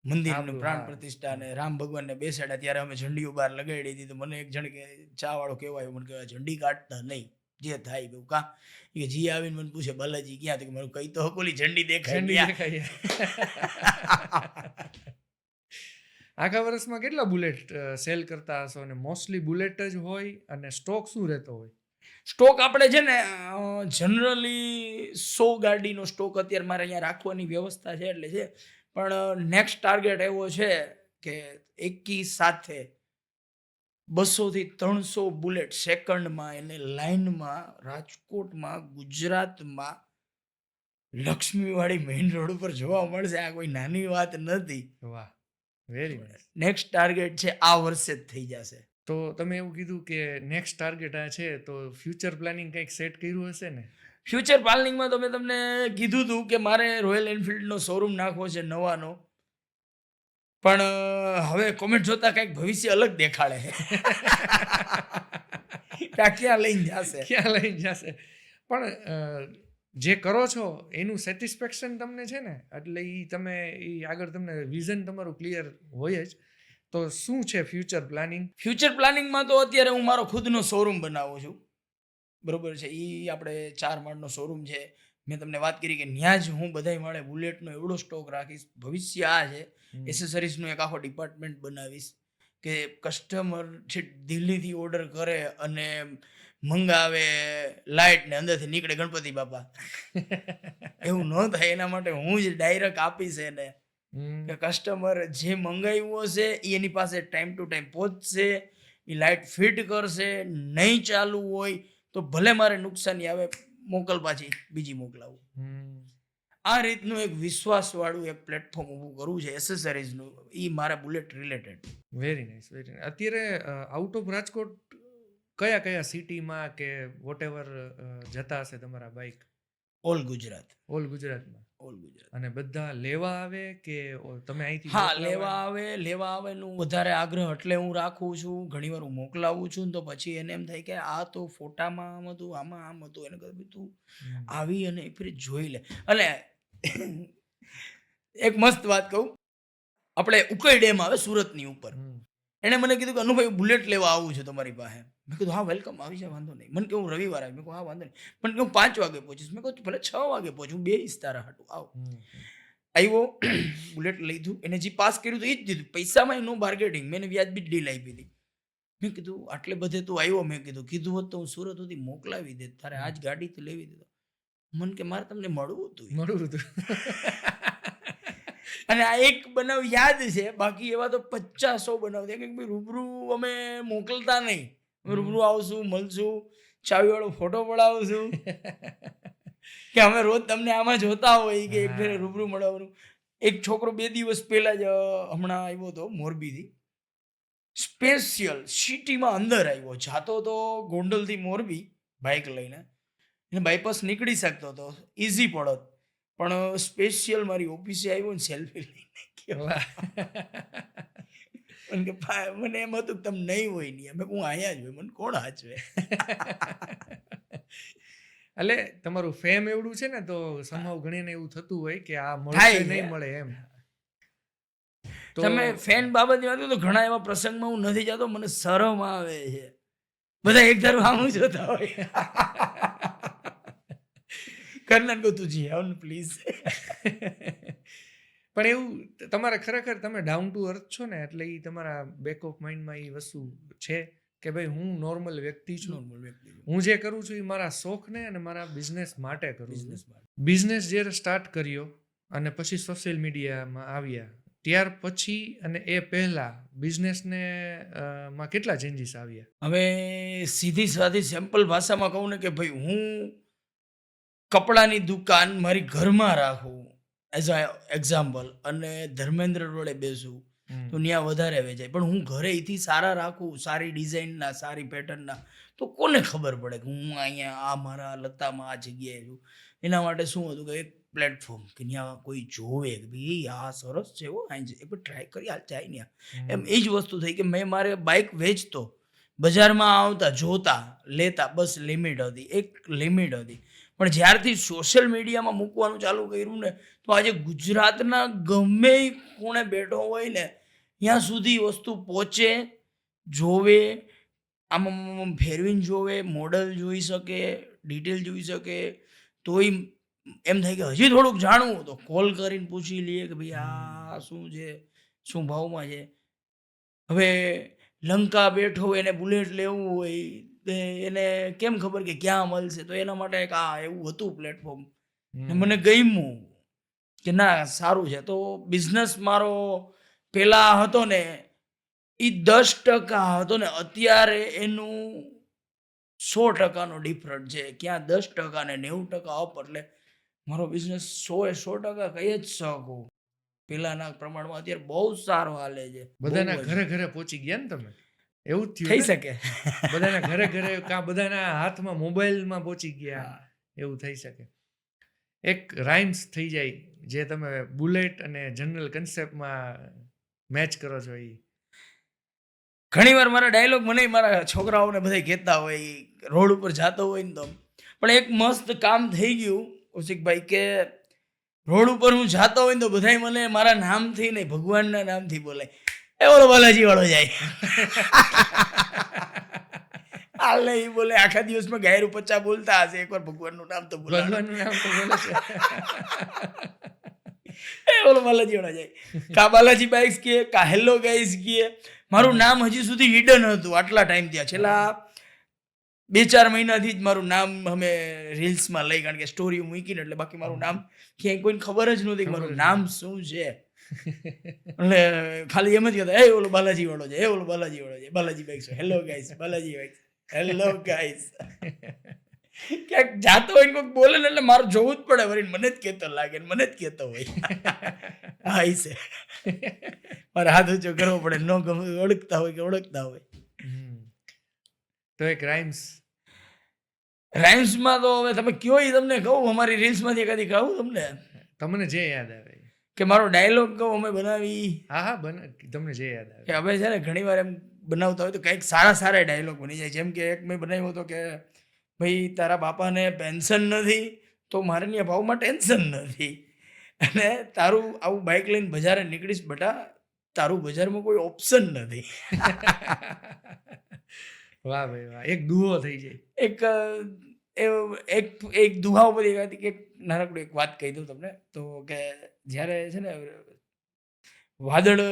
મંદિરનું પ્રાણ પ્રતિષ્ઠા ને રામ ભગવાનને બેસાડ્યા, ત્યારે અમે ઝંડીઓ બહાર લગાડી દીધી. તો મને એક જણ કે ચા વાળો કહેવાય, મને કહેવાય ઝંડી કાઢતા નહીં, જે થાય એવું કા. કે જી આવીને મને પૂછે બાલાજી ક્યાં? તો મને કહી તો બોલી ઝંડી દેખાય. આખા વર્ષમાં કેટલા બુલેટ સેલ કરતા હશો? અને મોસ્ટલી બુલેટ જ હોય, અને સ્ટોક શું રહેતો હોય? સ્ટોક આપણે છે ને જનરલી 100 ગાડીનો સ્ટોક અત્યારે મારે અહીંયા રાખવાની વ્યવસ્થા છે, એટલે છે. પણ નેક્સ્ટ ટાર્ગેટ એવો છે કે એકી સાથે 200 થી 300 બુલેટ સેકન્ડમાં એને લાઇનમાં રાજકોટમાં, ગુજરાતમાં, લક્ષ્મીવાડી મેઇન રોડ ઉપર જોવા મળશે. આ કોઈ નાની વાત નથી. વાહ, વેરી નાઇસ. નેક્સ્ટ ટાર્ગેટ છે આ વર્ષે જ થઈ જશે. તો તમે એવું કીધું કે નેક્સ્ટ ટાર્ગેટ આ છે, તો ફ્યુચર પ્લાનિંગ કંઈક સેટ કર્યું હશે ને? ફ્યુચર પ્લાનિંગમાં તો મેં તમને કીધું હતું કે મારે રોયલ એનફિલ્ડનો શોરૂમ નાખવો છે નવાનો, પણ હવે કોમેન્ટ જોતા કંઈક ભવિષ્ય અલગ દેખાડે છે. ક્યાં લઈને જશે. પણ જે કરો છો એનું સેટિસ્ફેક્શન તમને છે ને, એટલે એ તમે આગળ તમને વિઝન તમારું ક્લિયર હોય જ, તો શું છે ફ્યુચર પ્લાનિંગ? ફ્યુચર પ્લાનિંગમાં તો અત્યારે હું મારો ખુદનો શોરૂમ બનાવું છું. બરોબર છે. એ આપણે 4 માળનો શોરૂમ છે. મેં તમને વાત કરી કે ત્યાં જ હું બધાય માળે બુલેટનો એવડો સ્ટોક રાખીશ. ભવિષ્ય આ છે, એસેસરીઝનો એક આખો ડિપાર્ટમેન્ટ બનાવીશ કે કસ્ટમર છે દિલ્હીથી ઓર્ડર કરે અને મંગાવે લાઇટ ને અંદરથી નીકળે ગણપતિ બાપા. એવું ન થાય એના માટે હું જ ડાયરેક્ટ આપીશ એને કે કસ્ટમર જે મંગાવ્યું હશે એ એની પાસે ટાઈમ ટુ ટાઈમ પહોંચશે, એ લાઇટ ફિટ કરશે. નહીં ચાલુ હોય તો ભલે મારે નુકસાની આવે, મોકલ પાછી બીજી મોકલાવું. આ રીતનું એક વિશ્વાસવાળું એક પ્લેટફોર્મ ઊભું કરવું છે એસેસરીઝનું. એ મારા bullet related. Very nice, very nice. અત્યારે આઉટ ઓફ રાજકોટ કયા કયા સિટીમાં કે વોટેવર જતા હશે તમારા બાઇક? ઓલ ગુજરાત. ઓલ ગુજરાતમાં? ઓલ ગુજરાત. અને બધા લેવા આવે કે તમે અહીંથી? હા, લેવા આવે નું વધારે આગ્રહ એટલે હું રાખું છું. ઘણીવાર હું મોકલાવું છું તો પછી એને એમ થાય કે આ તો ફોટામાં આમ હતું, આમાં આમ હતું, એને કહ્યું તું આવી અને એક ફરી જોઈ લે. અને એક મસ્ત વાત કહું, આપણે ઉકઈ ડેમ આવે સુરતની ઉપર, એણે મને કીધું કે અનુભાઈ બુલેટ લેવા આવું છે તમારી પાસે. મેં કીધું હા વેલકમ, આવી જાય, વાંધો નહીં. મને કે હું રવિવાર આવી. મેં કહું હા વાંધો નહીં, પણ કે હું 5 વાગે પહોંચીશ. મેં કહું ભલે 6 વાગે પહોંચું, 2 તારા હાટું આવો. આવ્યો, બુલેટ લીધું, એને જે પાસ કર્યું તો એ જ દીધું. પૈસામાં નો બાર્ગેટિંગ, મેં વ્યાજબી ડીલ આપી હતી. મેં કીધું આટલે બધે તું આવ્યો, મેં કીધું હોત તો હું સુરત સુધી મોકલાવી દે, તારે આજ ગાડી તો લેવી દીધો. મને કે મારે તમને મળવું હતું. અને આ એક બનાવ યાદ છે, બાકી એવા તો 50 બનાવ છે કે ભાઈ રૂબરૂ અમે મોકલતા નહીં. રૂબરૂ આવશું, મળશું, ચાવીવાળો ફોટો પડાવશું કે અમે રોજ તમને આમાં જોતા હોય કે એક ફેરે રૂબરૂ મળવાનું. એક છોકરો 2 દિવસ પહેલા જ હમણાં આવ્યો હતો મોરબીથી, સ્પેશિયલ સિટીમાં અંદર આવ્યો. જાતો તો ગોંડલથી મોરબી બાઇક લઈને, એને બાયપાસ નીકળી શકતો હતો, ઇઝી પડત, પણ સ્પેશિયલ મારી ઓફિસે આવ્યો ને સેલ્ફી લઈને ગયો. મને એમ હતું કે તમે નહીં હોય નહીં, અમે હું અહીંયા જ હોય, મને કોણ હાચવે. એટલે તમારું ફેમ એવડું છે ને તો સંભવ ઘણીને એવું થતું હોય કે આ મળશે નહીં મળે એમ. તમે ફેન બાબતની વાત કરો તો ઘણા એવા પ્રસંગમાં હું નથી જતો, મને શરમ આવે છે. બધા એક ધારું આમ જોતા હોય. કરનાર કહું તું જી આવ ને પ્લીઝ. પણ એવું તમારે ખરેખર તમે ડાઉન ટુ અર્થ છો ને, એટલે એ તમારા બેક ઓફ માઇન્ડમાં એ વસ્તુ છે કે ભાઈ હું નોર્મલ વ્યક્તિ છું, હું જે કરું છું એ મારા શોખને અને મારા બિઝનેસ માટે કરું છું. બિઝનેસ જ્યારે સ્ટાર્ટ કર્યો અને પછી સોશિયલ મીડિયામાં આવ્યા ત્યાર પછી અને એ પહેલા બિઝનેસને માં કેટલા ચેન્જીસ આવ્યા? હવે સીધી સાદી સિમ્પલ ભાષામાં કહું ને કે ભાઈ હું કપડાની દુકાન મારી ઘરમાં રાખું એઝ અ એક્ઝામ્પલ, અને ધર્મેન્દ્ર રોડે બેસું તો ત્યાં વધારે વેચાય. પણ હું ઘરે એથી સારા રાખું, સારી ડિઝાઇનના, સારી પેટર્નના, તો કોને ખબર પડે કે હું અહીંયા આ મારા લતામાં આ જગ્યાએ છું. એના માટે શું હતું કે એક પ્લેટફોર્મ કે ત્યાં કોઈ જોવે કે ભાઈ આ સરસ છે, હો અહીં એક ટ્રાય કરી હાલ જાય ત્યાં. એમ એ જ વસ્તુ થઈ કે મેં મારે બાઇક વેચતો, બજારમાં આવતા જોતા લેતા, બસ લિમિટ હતી, એક લિમિટ હતી. પણ જ્યારથી સોશિયલ મીડિયામાં મૂકવાનું ચાલુ કર્યું ને, તો આજે ગુજરાતના ગમે કોણે બેઠો હોય ને ત્યાં સુધી વસ્તુ પહોંચે, જોવે, આમ ફેરવીને જોવે, મોડલ જોઈ શકે, ડિટેલ જોઈ શકે. તો એમ થાય કે હજી થોડુંક જાણવું તો કોલ કરીને પૂછી લઈએ કે ભાઈ આ શું છે, શું ભાવમાં છે. હવે લંકા બેઠો હોય એને બુલેટ લેવું હોય, એને કેમ ખબર કે ક્યાં મળશે? તો એના માટે એક આ એવું હતું પ્લેટફોર્મ, મને ગમ્યું કે ના સારું છે. તો બિઝનેસ મારો પેલા હતો ને એ 10% હતો ને અત્યારે એનું 100%નો ડિફરન્ટ છે. ક્યાં 10% ને 90% અપ, એટલે મારો બિઝનેસ 100% કહી જ શકું. પેલાના પ્રમાણમાં અત્યારે બહુ સારો હાલે છે. બધાના ઘરે ઘરે પહોંચી ગયા ને તમે? એવું જ થઈ શકે. બધાના ઘરે ઘરે કાં બધાના હાથમાં મોબાઈલમાં પહોંચી ગયા, એવું થઈ શકે. એક રાઇમ્સ થઈ જાય જે તમે બુલેટ અને જનરલ કન્સેપ્ટમાં મેચ કરો છો. એ ઘણીવાર મારા ડાયલોગ મને મારા છોકરાઓને બધા કહેતા હોય, રોડ ઉપર જતો હોય ને તો. પણ એક મસ્ત કામ થઈ ગયું કૌશિકભાઈ કે રોડ ઉપર હું જતો હોય ને તો બધા મને મારા નામથી નહીં ભગવાનના નામથી બોલાય. એ ઓલો બાલાજી વાળો જાય. હાલે એ બોલે આખા દિવસમાં ગાયરું 50 બોલતા હશે, એકવાર ભગવાનનું નામ તો બોલાડો. ભગવાનનું નામ તો બોલે છે. એ ઓલો બાલાજી વાળો જાય. કા બાલાજી બાઇક્સ કહે, કા હેલો ગાઈસ કહે. મારું નામ હજી સુધી હિડન હતું આટલા ટાઈમ ત્યાં. છેલ્લા 2-4 મહિનાથી જ મારું નામ અમે રીલ્સમાં લઈ, કારણ કે સ્ટોરી મૂકીને એટલે બાકી મારું નામ ક્યાંય કોઈને ખબર જ નહોતી કે મારું નામ શું છે. એટલે ખાલી એમ જ કહેતા, એ ઓલો બાલાજી વાળો છે, એ ઓલો બાલાજી વાળો છે, Balaji bikes, hello guys, Balaji bikes, hello guys. ક્યાંક જાતો હોય ને કોઈક બોલે ને એટલે મારું જોવું જ પડે, વળી મને જ કહેતો લાગે ને મને જ કહેતો હોય. હા ઈ છે, મારે હાથ ઊંચો કરવો પડે, ન ગમે ઓળખતા હોય કે ઓળખતા હોય. તો એક રાઇમ્સમાં તો હવે તમે કયો એ તમને કહું, અમારી રીલ્સમાંથી એકાદી કહું તમને તમને જે યાદ આવે. કે મારો ડાયલોગ કહું અમે બનાવી. હા તમને જે યાદ આવે. કે હવે છે ને ઘણી વાર એમ બનાવતા હોય તો કંઈક સારા ડાયલોગ બની જાય. જેમ કે એક મેં બનાવ્યો હતો કે ભાઈ તારા બાપાને પેન્શન નથી તો મારે ત્યાં ભાવમાં ટેન્શન નથી, અને તારું આવું બાઇક લઈને બજારે નીકળીશ બટા, તારું બજારમાં કોઈ ઓપ્શન નથી. વાહ ભાઈ વાહ, એક દુહો થઈ જાય. એક દુહા ઉપર એક નાનકડું એક વાત કહી દઉં તમને તો, કે જ્યારે છે ને વાદળ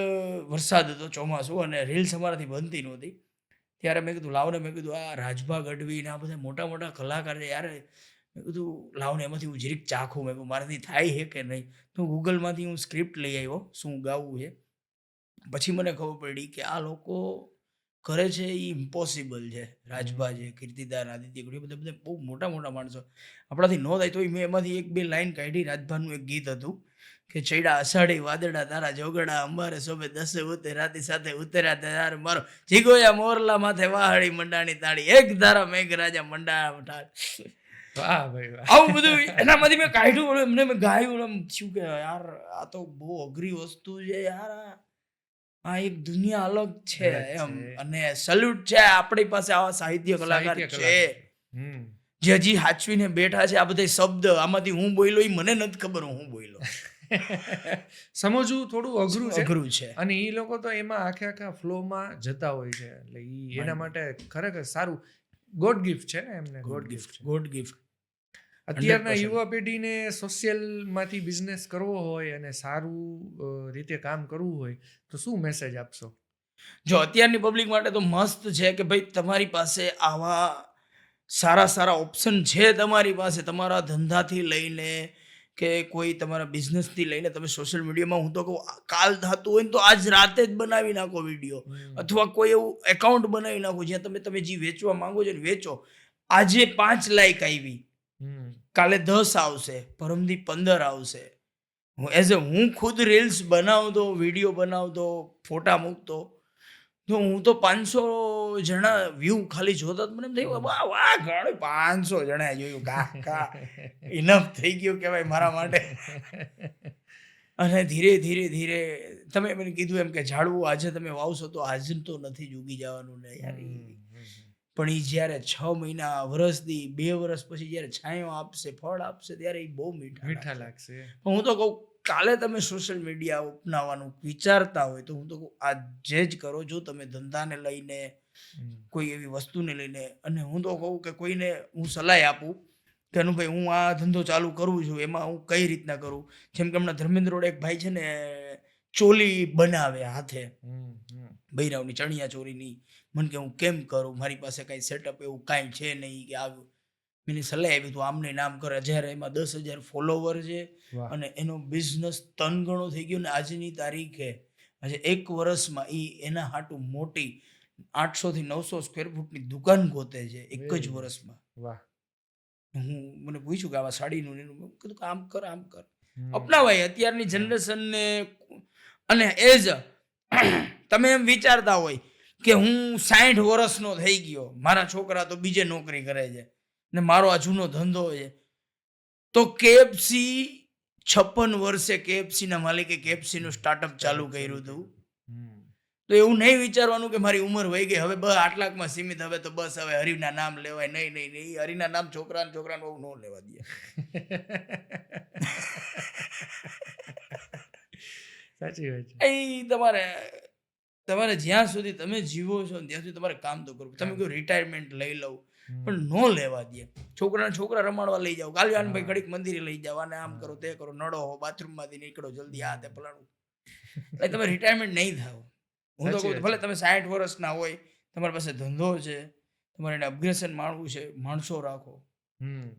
વરસાદ હતો, ચોમાસું, અને રીલ્સ અમારાથી બનતી નહોતી, ત્યારે મેં કીધું લાવને, મેં કીધું આ રાજભા ગઢવી ને આ બધા મોટા મોટા કલાકાર છે યાર, મેં કીધું લાવને એમાંથી હું જરીક ચાખું, મેં કીધું મારાથી થાય છે કે નહીં. તો ગૂગલમાંથી હું સ્ક્રિપ્ટ લઈ આવ્યો શું ગાવું છે. પછી મને ખબર પડી કે આ લોકો કરે છે એ ઇમ્પોસિબલ છે. રાજભા છે, કીર્તિદાન, આદિત્ય ગઢવી, બધા બહુ મોટા મોટા માણસો, આપણાથી ન થાય. તો મેં એમાંથી 1-2 લાઈન કાઢી. રાજભાનું એક ગીત હતું કે ચૈડા અષાઢી વાદળા તારા જોગડા અંબારે શોભે, 10 ઉતે રાતી સાથે ઉતર્યા તાર મારો જીગોયા મોરલા માથે વાહળી મંડાણી તાળી, એક ધારા મેઘરાજા મંડા ટાળ. વાહ ભાઈ વાહ. આવું બધું એનામાંથી મેં કાઢ્યું, એમને મેં ગાયું. એમ થયું કે યાર આ તો બહુ અઘરી વસ્તુ છે યાર, આ એક દુનિયા અલગ છે એમ. અને સલ્યુટ છે આપણી પાસે આવા સાહિત્ય કલાકાર છે જે હજી હાચવીને બેઠા છે. આ બધા શબ્દ આમાંથી હું બોલ્યો એ મને નથી ખબર હું બોલ્યો. સમજવું થોડું અઘરું છે. છે અને એ લોકો તો એમાં આખા ફ્લોમાં જતા હોય છે, એટલે એના માટે ખરેખર સારું ગોડ ગિફ્ટ છે ને એમને. God gift. અત્યારના યુવા પેઢીને સોશિયલમાંથી બિઝનેસ કરવો હોય અને સારું રીતે કામ કરવું હોય તો શું મેસેજ આપશો? જો અત્યારની પબ્લિક માટે તો મસ્ત છે કે ભાઈ તમારી પાસે આવા સારા ઓપ્શન છે. તમારી પાસે તમારા ધંધાથી લઈને કે કોઈ તમારા બિઝનેસથી લઈને તમે સોશિયલ મીડિયામાં, હું તો કહું કાલ થતું હોય ને તો આજ રાતે જ બનાવી નાખો વિડીયો, અથવા કોઈ એવું એકાઉન્ટ બનાવી નાખો જ્યાં તમે જે વેચવા માંગો છો ને વેચો. આજે 5 લાઈક આવી, કાલે 10 આવશે, પરમદી 15 આવશે. હું ખુદ રીલ્સ બનાવતો, વિડીયો બનાવતો, ફોટા મૂકતો, તો હું તો 500 જણા વ્યૂ ખાલી જોતા મને એમ થયું વાહ ઘણું 500 જણા જોયું, કા ઇનફ થઈ ગયું કહેવાય મારા માટે. અને ધીરે તમે મને કીધું એમ કે ઝાડવું આજે તમે વાવશો તો આજ તો નથી જ ઉગી જવાનું ને યાર, પણ એ જ્યારે 6 મહિના, વર્ષથી 2 વર્ષ પછી જ્યારે છાંયો આપશે, ફળ આપશે, ત્યારે એ બહુ મીઠા લાગશે. હું તો કહું કાલે તમે સોશિયલ મીડિયા અપનાવવાનું વિચારતા હોય તો હું તો કહું આજે જ કરો. જો તમે ધંધાને લઈને, કોઈ એવી વસ્તુને લઈને, અને હું તો કહું કે કોઈને હું સલાહ આપું કે ભાઈ હું આ ધંધો ચાલુ કરું છું, એમાં હું કઈ રીતના કરું. જેમ કે હમણાં ધર્મેન્દ્ર એક ભાઈ છે ને ચોલી બનાવે હાથે, બૈરાવની ચણિયા ચોરીની. મને કે હું કેમ કરું, મારી પાસે કાંઈ સેટઅપ એવું કાંઈ છે નહીં કે આવ્યું. મેં સલાહ આપી તું આમને નામ કરે. જ્યારે એમાં 10,000 ફોલોવર છે અને એનો બિઝનેસ 3 ગણો થઈ ગયો ને આજની તારીખે આજે 1 વર્ષમાં એના હાટું મોટી 800 થી 900 સ્ક્વેર ફૂટની દુકાન ગોતે છે એક જ વર્ષમાં. વાહ. મને પૂછ્યું કે આવા સાડીનું કીધું કે આમ કર અપનાવાય અત્યારની જનરેશનને. અને એજ તમે એમ વિચારતા હોય કે હું 60 વર્ષનો થઈ ગયો, મારા છોકરા તો બીજે નોકરી કરે છે ને મારો આ જૂનો ધંધો છે, તો કેએફસી 56 વર્ષે કેએફસી ના માલિકે કેએફસી નું સ્ટાર્ટઅપ ચાલુ કર્યું હતું. તો એવું નહીં વિચારવાનું કે મારી ઉંમર વહી ગઈ, હવે બસ આટલાકમાં સીમિત, હવે તો બસ હવે હરિના નામ લેવાય. નહીં, હરિના નામ છોકરાને બહુ ન લેવા દે. સાચી વાત છે. એ તમારે તમારે જ્યાં સુધી તમે જીવો છો ને ત્યાં સુધી તમારે કામ તો કરવું. તમે કહો રિટાયરમેન્ટ લઈ લઉં, હમ. પણ નો લેવા દે. છોકરા રમાડવા લઈ જાઓ, કાલયાન ભાઈ ઘડીક મંદિરે લઈ જાઓ, આને આમ કરો તે કરો, નડો બાથરૂમમાંથી નીકળો જલ્દી, આ તે ફલાણું. એટલે તમે રિટાયરમેન્ટ નહીં થાવ. હું તો સાચી કહું વાત ભલે તમે 60 વર્ષના હોય, તમારી પાસે ધંધો છે, તમારે એને અપગ્રેશન માણવું છે, માણસો રાખો હમ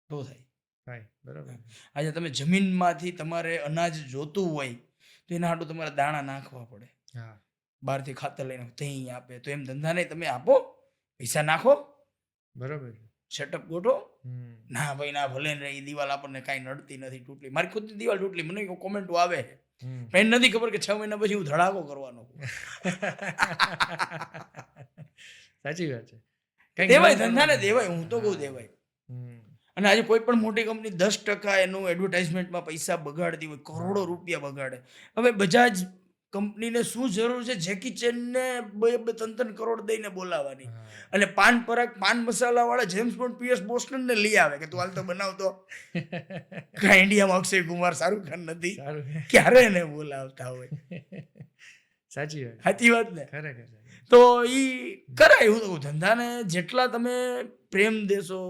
તો થાય. ભાઈ બરાબર આજે તમે જમીનમાંથી તમારે અનાજ જોતું હોય તો એના હાટું તમારે દાણા નાખવા પડે, હા બહારથી ખાતર લઈને અહીં આપે. તો એમ ધંધા નહીં, તમે આપો, પૈસા નાખો, બરાબર સેટઅપ ગોઠવો. હમ ના ભાઈ ના, ભલે ને એ દિવાલ આપણને કાંઈ નડતી નથી, તૂટલી. મારી ખુદની દિવાલ તૂટલી, મને કોમેન્ટો આવે છે, હમ. પણ એને નથી ખબર કે 6 મહિના પછી હું ધડાકો કરવાનો. સાચી વાત છે. કંઈક દેવાય, નવું ધંધાને કરવાનું. દેવાય, હું તો કહું દેવાય. હમ. અને આજે કોઈ પણ મોટી કંપની 10% એનું એડવર્ટાઇઝમેન્ટમાં પૈસા બગાડતી હોય, કરોડો રૂપિયા બગાડે. હવે બજાજ કંપનીને શું જરૂર છે જેકી ચેનને 2-3 કરોડ દઈને બોલાવવાની? હા. અને પાન મસાલા વાળા જેમ્સ બોન્ડ પીએસ બોસ્ટનને લઈ આવે કે તું હાલ તો બનાવતો. કાંઈ ઇન્ડિયામાં અક્ષય કુમાર, શાહરુખ ખાન નથી, સારું ક્યારે એને બોલાવતા હોય. સાચી વાત સાચી વાત ને? ખરેખર તો ઈ કરાય. હું તો કહું, ધંધાને જેટલા તમે પ્રેમ દેશો,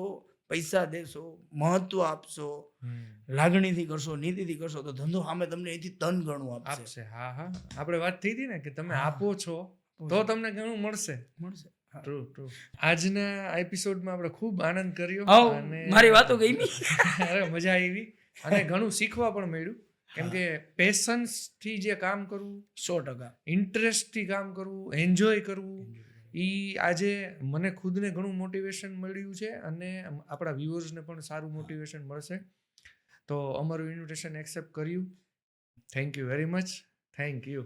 પૈસા દેશો, મહત્વ આપશો, હમ. લાગણીથી કરશો, નીતિથી કરશો, તો ધંધો સામે તમને એથી તન ગણું આપશે. આપશે હા હા આપણે વાત થઈ હતી ને કે તમે હા. આપો છો તો તમને ઘણું મળશે. મળશે. હા. True true. આજના એપિસોડમાં આપણે ખૂબ આનંદ કર્યો હાઉ, અને મારી વાતો ગમી. અરે મજા આવી અને ઘણું શીખવા પણ મળ્યું. કેમ કે પેશન્સ થી જે કામ કરવું, 100%. ઇન્ટરેસ્ટ થી કામ કરવું, એન્જોય કરવું, આજે મને ખુદને ઘણું મોટિવેશન મળ્યું છે અને આપણા વ્યુઅર્સને પણ સારું મોટિવેશન મળશે. તો અમારું ઇન્વિટેશન એક્સેપ્ટ કર્યું. Thank you very much. Thank you.